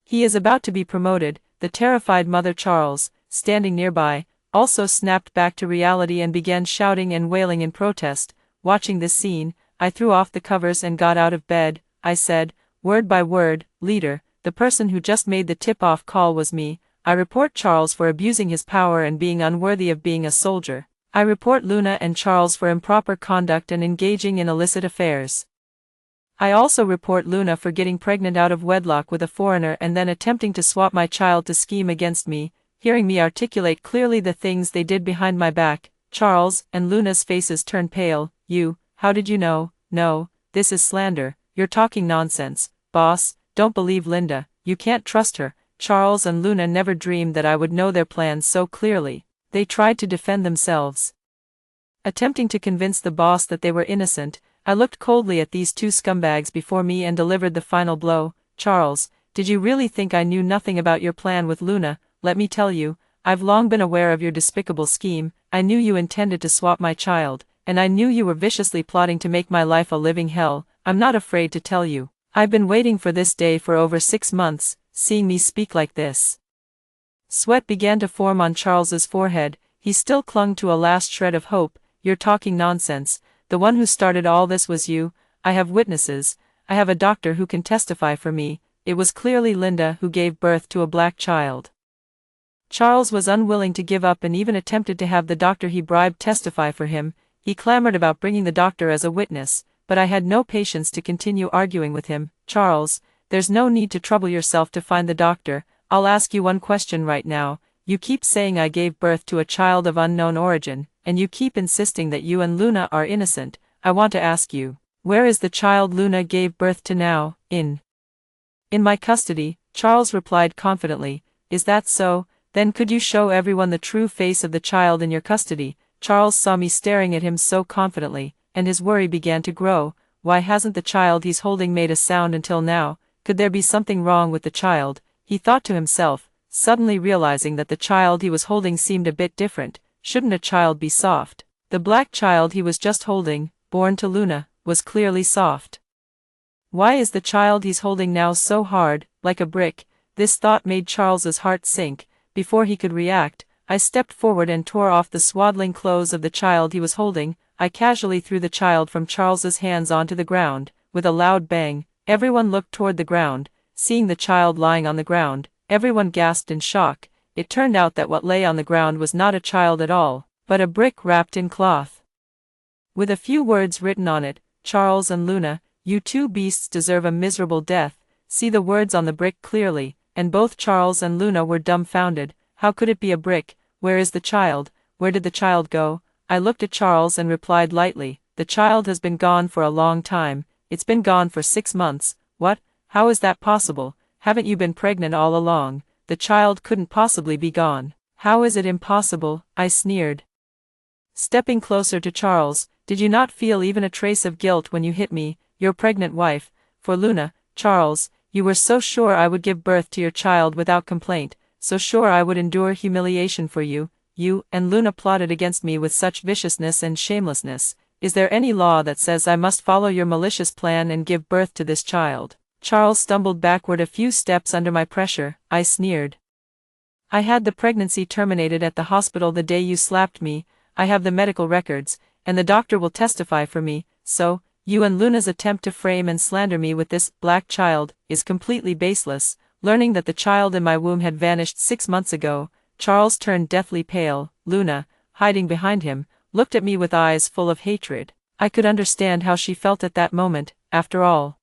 He is about to be promoted. The terrified mother Charles, standing nearby, also snapped back to reality and began shouting and wailing in protest. Watching this scene, I threw off the covers and got out of bed. I said, word by word, leader, the person who just made the tip-off call was me. I report Charles for abusing his power and being unworthy of being a soldier. I report Luna and Charles for improper conduct and engaging in illicit affairs. I also report Luna for getting pregnant out of wedlock with a foreigner and then attempting to swap my child to scheme against me. Hearing me articulate clearly the things they did behind my back, Charles and Luna's faces turned pale. You, how did you know? No, this is slander, you're talking nonsense, boss, don't believe Linda, you can't trust her. Charles and Luna never dreamed that I would know their plans so clearly. They tried to defend themselves, attempting to convince the boss that they were innocent. I looked coldly at these two scumbags before me and delivered the final blow. Charles, did you really think I knew nothing about your plan with Luna? Let me tell you, I've long been aware of your despicable scheme. I knew you intended to swap my child, and I knew you were viciously plotting to make my life a living hell. I'm not afraid to tell you. I've been waiting for this day for over 6 months. Seeing me speak like this, sweat began to form on Charles's forehead. He still clung to a last shred of hope. You're talking nonsense. The one who started all this was you. I have witnesses. I have a doctor who can testify for me. It was clearly Linda who gave birth to a black child. Charles was unwilling to give up and even attempted to have the doctor he bribed testify for him. He clamored about bringing the doctor as a witness, but I had no patience to continue arguing with him. Charles, there's no need to trouble yourself to find the doctor. I'll ask you one question right now. You keep saying I gave birth to a child of unknown origin, and you keep insisting that you and Luna are innocent. I want to ask you, where is the child Luna gave birth to now? In my custody, Charles replied confidently. Is that so? Then could you show everyone the true face of the child in your custody? Charles saw me staring at him so confidently, and his worry began to grow. Why hasn't the child he's holding made a sound until now? Could there be something wrong with the child? He thought to himself, suddenly realizing that the child he was holding seemed a bit different. Shouldn't a child be soft? The black child he was just holding, born to Luna, was clearly soft. Why is the child he's holding now so hard, like a brick? This thought made Charles's heart sink. Before he could react, I stepped forward and tore off the swaddling clothes of the child he was holding. I casually threw the child from Charles's hands onto the ground. With a loud bang, everyone looked toward the ground. Seeing the child lying on the ground, everyone gasped in shock. It turned out that what lay on the ground was not a child at all, but a brick wrapped in cloth, with a few words written on it. Charles and Luna, you two beasts deserve a miserable death. See the words on the brick clearly, and both Charles and Luna were dumbfounded. How could it be a brick? Where is the child? Where did the child go? I looked at Charles and replied lightly, the child has been gone for a long time. It's been gone for 6 months. What? How is that possible? Haven't you been pregnant all along? The child couldn't possibly be gone. How is it impossible? I sneered, stepping closer to Charles. Did you not feel even a trace of guilt when you hit me, your pregnant wife, for Luna? Charles, you were so sure I would give birth to your child without complaint, so sure I would endure humiliation for you. You and Luna plotted against me with such viciousness and shamelessness. Is there any law that says I must follow your malicious plan and give birth to this child? Charles stumbled backward a few steps under my pressure. I sneered. I had the pregnancy terminated at the hospital the day you slapped me. I have the medical records, and the doctor will testify for me. So, you and Luna's attempt to frame and slander me with this black child is completely baseless. Learning that the child in my womb had vanished 6 months ago, Charles turned deathly pale. Luna, hiding behind him, looked at me with eyes full of hatred. I could understand how she felt at that moment. After all,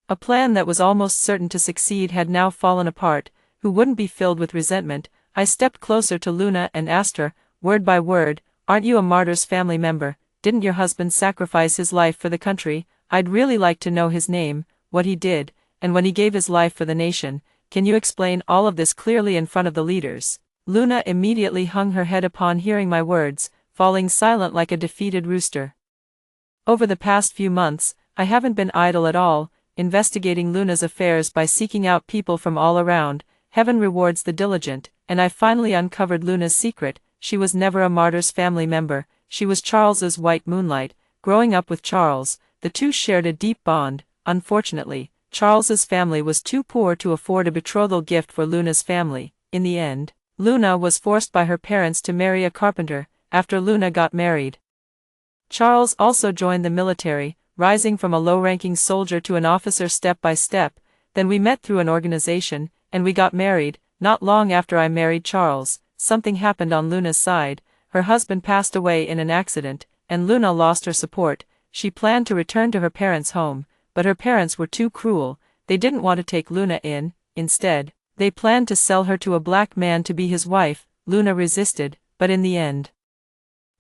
a plan that was almost certain to succeed had now fallen apart. Who wouldn't be filled with resentment? I stepped closer to Luna and asked her, word by word, aren't you a martyr's family member? Didn't your husband sacrifice his life for the country? I'd really like to know his name, what he did, and when he gave his life for the nation. Can you explain all of this clearly in front of the leaders?" Luna immediately hung her head upon hearing my words, falling silent like a defeated rooster. Over the past few months, I haven't been idle at all, investigating Luna's affairs by seeking out people from all around. Heaven rewards the diligent, and I finally uncovered Luna's secret. She was never a martyr's family member, she was Charles's white moonlight. Growing up with Charles, the two shared a deep bond. Unfortunately, Charles's family was too poor to afford a betrothal gift for Luna's family. In the end, Luna was forced by her parents to marry a carpenter. After Luna got married, Charles also joined the military, rising from a low-ranking soldier to an officer step by step. Then we met through an organization, and we got married. Not long after I married Charles, something happened on Luna's side. Her husband passed away in an accident, and Luna lost her support. She planned to return to her parents' home, but her parents were too cruel. They didn't want to take Luna in. Instead, they planned to sell her to a black man to be his wife. Luna resisted, but in the end,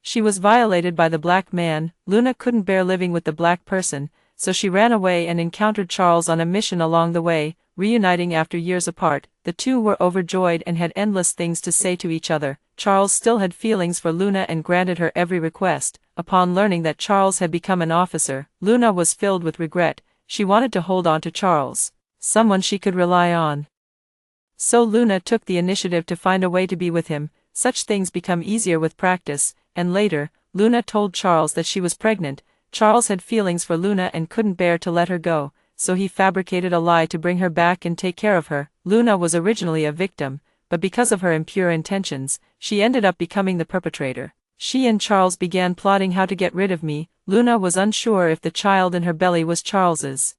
she was violated by the black man. Luna couldn't bear living with the black person, so she ran away and encountered Charles on a mission along the way. Reuniting after years apart, the two were overjoyed and had endless things to say to each other. Charles still had feelings for Luna and granted her every request. Upon learning that Charles had become an officer, Luna was filled with regret. She wanted to hold on to Charles, someone she could rely on. So Luna took the initiative to find a way to be with him. Such things become easier with practice, and later, Luna told Charles that she was pregnant. Charles had feelings for Luna and couldn't bear to let her go, so he fabricated a lie to bring her back and take care of her. Luna was originally a victim, but because of her impure intentions, she ended up becoming the perpetrator. She and Charles began plotting how to get rid of me. Luna was unsure if the child in her belly was Charles's.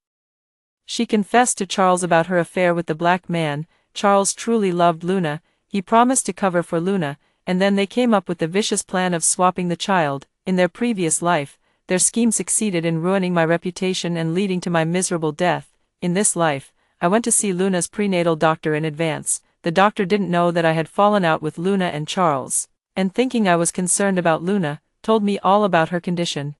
She confessed to Charles about her affair with the black man. Charles truly loved Luna. He promised to cover for Luna, and then they came up with the vicious plan of swapping the child. In their previous life, their scheme succeeded in ruining my reputation and leading to my miserable death. In this life, I went to see Luna's prenatal doctor in advance. The doctor didn't know that I had fallen out with Luna and Charles, and thinking I was concerned about Luna, told me all about her condition.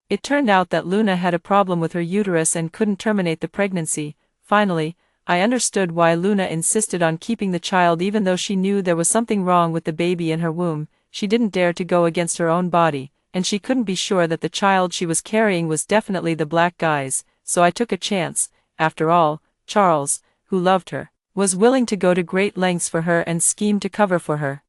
It turned out that Luna had a problem with her uterus and couldn't terminate the pregnancy. Finally, I understood why Luna insisted on keeping the child even though she knew there was something wrong with the baby in her womb. She didn't dare to go against her own body, and she couldn't be sure that the child she was carrying was definitely the black guy's, so I took a chance. After all, Charles, who loved her, was willing to go to great lengths for her and scheme to cover for her.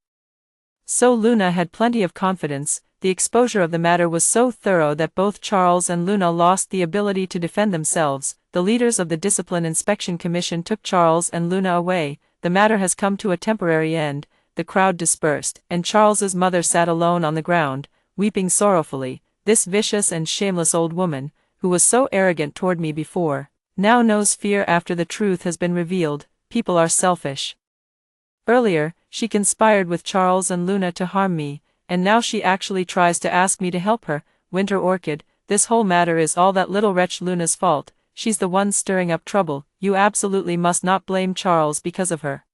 So Luna had plenty of confidence. The exposure of the matter was so thorough that both Charles and Luna lost the ability to defend themselves. The leaders of the Discipline Inspection Commission took Charles and Luna away. The matter has come to a temporary end. The crowd dispersed, and Charles's mother sat alone on the ground, weeping sorrowfully. This vicious and shameless old woman, who was so arrogant toward me before, now knows fear after the truth has been revealed. People are selfish. Earlier, she conspired with Charles and Luna to harm me, and now she actually tries to ask me to help her. Winter Orchid, this whole matter is all that little wretch Luna's fault. She's the one stirring up trouble. You absolutely must not blame Charles because of her.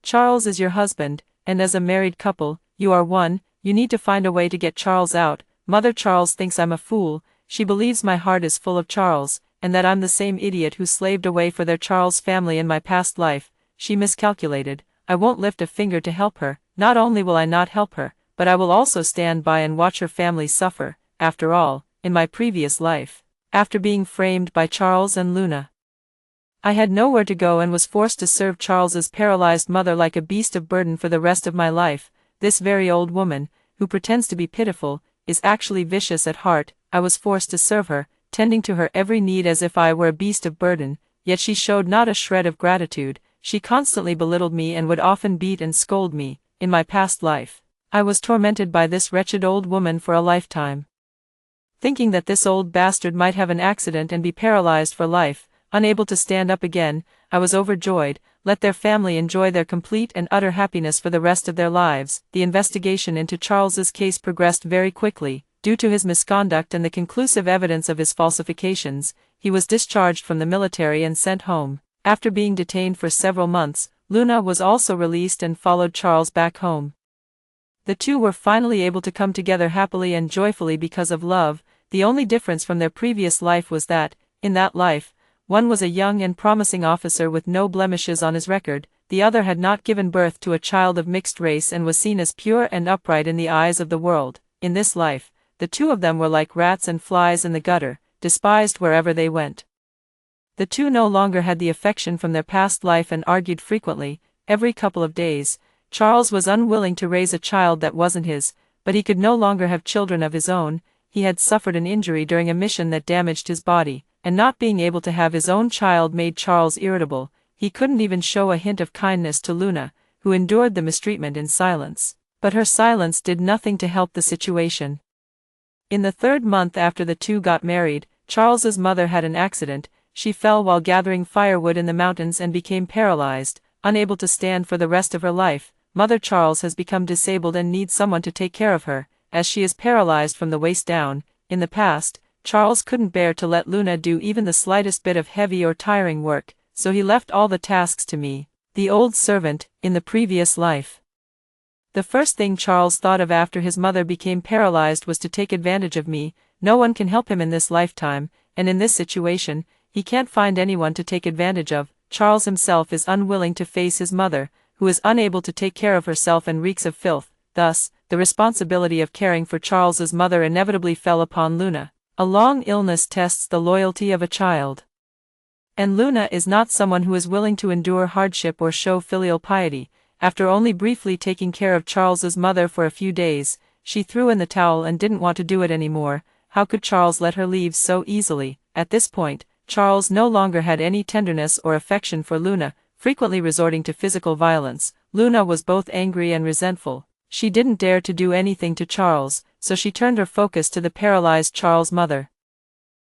Charles is your husband, and as a married couple, you are one. You need to find a way to get Charles out. Mother Charles thinks I'm a fool. She believes my heart is full of Charles, and that I'm the same idiot who slaved away for their Charles family in my past life. She miscalculated. I won't lift a finger to help her. Not only will I not help her, but I will also stand by and watch her family suffer. After all, in my previous life, after being framed by Charles and Luna, I had nowhere to go and was forced to serve Charles's paralyzed mother like a beast of burden for the rest of my life. This very old woman, who pretends to be pitiful, is actually vicious at heart. I was forced to serve her, tending to her every need as if I were a beast of burden, yet she showed not a shred of gratitude. She constantly belittled me and would often beat and scold me. In my past life, I was tormented by this wretched old woman for a lifetime. Thinking that this old bastard might have an accident and be paralyzed for life, unable to stand up again, I was overjoyed. Let their family enjoy their complete and utter happiness for the rest of their lives. The investigation into Charles's case progressed very quickly. Due to his misconduct and the conclusive evidence of his falsifications, he was discharged from the military and sent home. After being detained for several months, Luna was also released and followed Charles back home. The two were finally able to come together happily and joyfully because of love. The only difference from their previous life was that, in that life, One was a young and promising officer with no blemishes on his record, the other had not given birth to a child of mixed race and was seen as pure and upright in the eyes of the world. In this life, the two of them were like rats and flies in the gutter, despised wherever they went. The two no longer had the affection from their past life and argued frequently, every couple of days. Charles was unwilling to raise a child that wasn't his, but he could no longer have children of his own. He had suffered an injury during a mission that damaged his body, and not being able to have his own child made Charles irritable. He couldn't even show a hint of kindness to Luna, who endured the mistreatment in silence. But her silence did nothing to help the situation. In the 3rd month after the two got married, Charles's mother had an accident. She fell while gathering firewood in the mountains and became paralyzed, unable to stand for the rest of her life. Mother Charles has become disabled and needs someone to take care of her, as she is paralyzed from the waist down. In the past, Charles couldn't bear to let Luna do even the slightest bit of heavy or tiring work, so he left all the tasks to me, the old servant, in the previous life. The first thing Charles thought of after his mother became paralyzed was to take advantage of me. No one can help him in this lifetime, and in this situation, he can't find anyone to take advantage of. Charles himself is unwilling to face his mother, who is unable to take care of herself and reeks of filth. Thus, the responsibility of caring for Charles's mother inevitably fell upon Luna. A long illness tests the loyalty of a child. And Luna is not someone who is willing to endure hardship or show filial piety. After only briefly taking care of Charles's mother for a few days, she threw in the towel and didn't want to do it anymore. How could Charles let her leave so easily? At this point, Charles no longer had any tenderness or affection for Luna, frequently resorting to physical violence. Luna was both angry and resentful. She didn't dare to do anything to Charles, so she turned her focus to the paralyzed Charles' mother.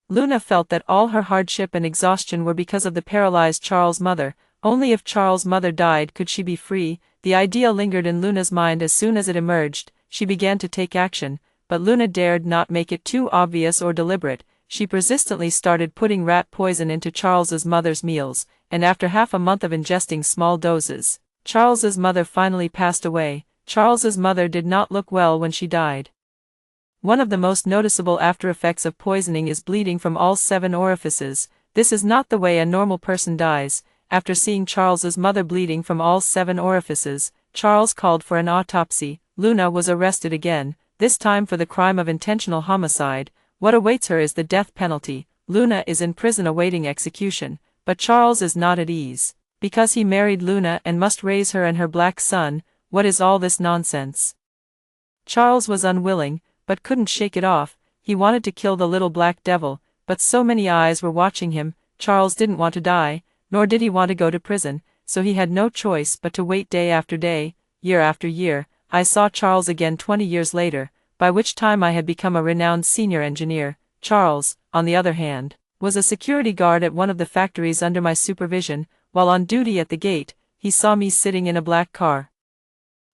Luna felt that all her hardship and exhaustion were because of the paralyzed Charles' mother. Only if Charles' mother died could she be free. The idea lingered in Luna's mind. As soon as it emerged, she began to take action, but Luna dared not make it too obvious or deliberate. She persistently started putting rat poison into Charles's mother's meals, and after half a month of ingesting small doses, Charles's mother finally passed away. Charles's mother did not look well when she died. One of the most noticeable after effects of poisoning is bleeding from all 7 orifices. This is not the way a normal person dies. After seeing Charles's mother bleeding from all 7 orifices, Charles called for an autopsy. Luna was arrested again, this time for the crime of intentional homicide. What awaits her is the death penalty. Luna is in prison awaiting execution, but Charles is not at ease. Because he married Luna and must raise her and her black son. What is all this nonsense? Charles was unwilling, but couldn't shake it off. He wanted to kill the little black devil, but so many eyes were watching him. Charles didn't want to die, nor did he want to go to prison, so he had no choice but to wait day after day, year after year. I saw Charles again 20 years later, by which time I had become a renowned senior engineer. Charles, on the other hand, was a security guard at one of the factories under my supervision. While on duty at the gate, he saw me sitting in a black car,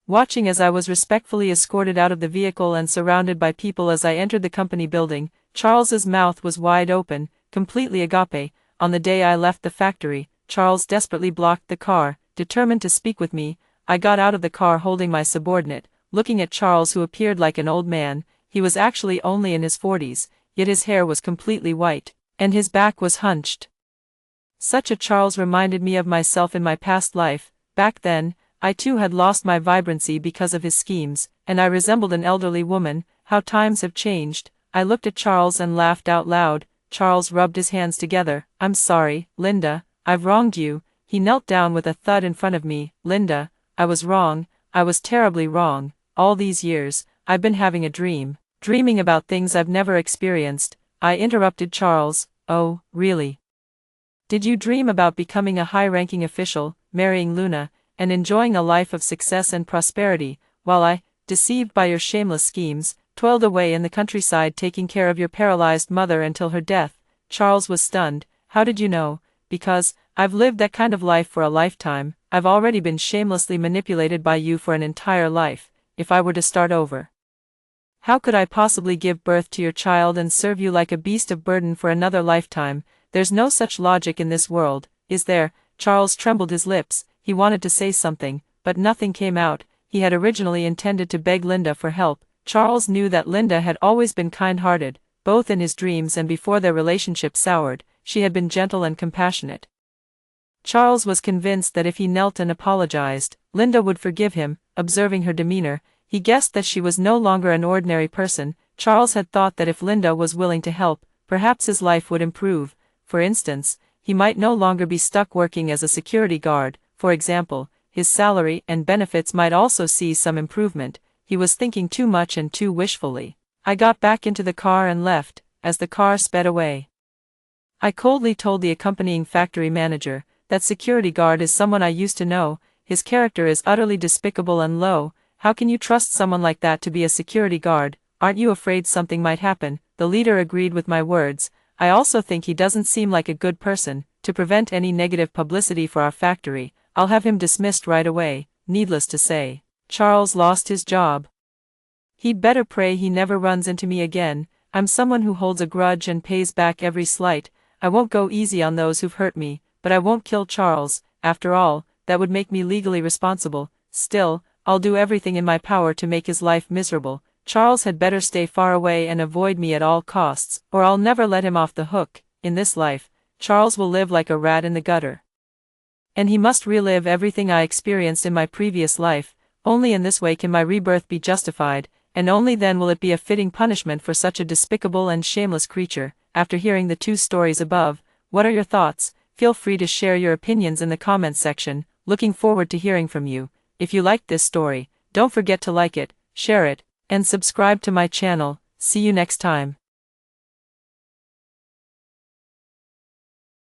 watching as I was respectfully escorted out of the vehicle and surrounded by people as I entered the company building. Charles's mouth was wide open, completely agape. On the day I left the factory, Charles desperately blocked the car, determined to speak with me. I got out of the car holding my subordinate, looking at Charles, who appeared like an old man. He was actually only in his 40s, yet his hair was completely white, and his back was hunched. Such a Charles reminded me of myself in my past life. Back then, I too had lost my vibrancy because of his schemes, and I resembled an elderly woman. How times have changed. I looked at Charles and laughed out loud. Charles rubbed his hands together. I'm sorry, Linda, I've wronged you. He knelt down with a thud in front of me. Linda, I was wrong, I was terribly wrong. All these years, I've been having a dream, dreaming about things I've never experienced. I interrupted Charles. Oh, really? Did you dream about becoming a high-ranking official, marrying Luna, and enjoying a life of success and prosperity, while I, deceived by your shameless schemes, toiled away in the countryside taking care of your paralyzed mother until her death? Charles was stunned. How did you know? Because I've lived that kind of life for a lifetime. I've already been shamelessly manipulated by you for an entire life. If I were to start over, how could I possibly give birth to your child and serve you like a beast of burden for another lifetime? There's no such logic in this world, is there? Charles trembled his lips. He wanted to say something, but nothing came out. He had originally intended to beg Linda for help. Charles knew that Linda had always been kind-hearted, both in his dreams and before their relationship soured. she had been gentle and compassionate. Charles was convinced that if he knelt and apologized, Linda would forgive him. Observing her demeanor, he guessed that she was no longer an ordinary person. Charles had thought that if Linda was willing to help, perhaps his life would improve. For instance, he might no longer be stuck working as a security guard. For example, his salary and benefits might also see some improvement. He was thinking too much and too wishfully. I got back into the car and left. As the car sped away, I coldly told the accompanying factory manager, "That security guard is someone I used to know. His character is utterly despicable and low. How can you trust someone like that to be a security guard? Aren't you afraid something might happen?" The leader agreed with my words. "I also think he doesn't seem like a good person. To prevent any negative publicity for our factory, I'll have him dismissed right away." Needless to say, Charles lost his job. He'd better pray he never runs into me again. I'm someone who holds a grudge and pays back every slight. I won't go easy on those who've hurt me, but I won't kill Charles. After all, that would make me legally responsible. Still, I'll do everything in my power to make his life miserable. Charles had better stay far away and avoid me at all costs, or I'll never let him off the hook. In this life, Charles will live like a rat in the gutter. And he must relive everything I experienced in my previous life. Only in this way can my rebirth be justified, and only then will it be a fitting punishment for such a despicable and shameless creature. After hearing the two stories above, what are your thoughts? Feel free to share your opinions in the comments section. Looking forward to hearing from you. If you liked this story, don't forget to like it, share it, and subscribe to my channel. See you next time.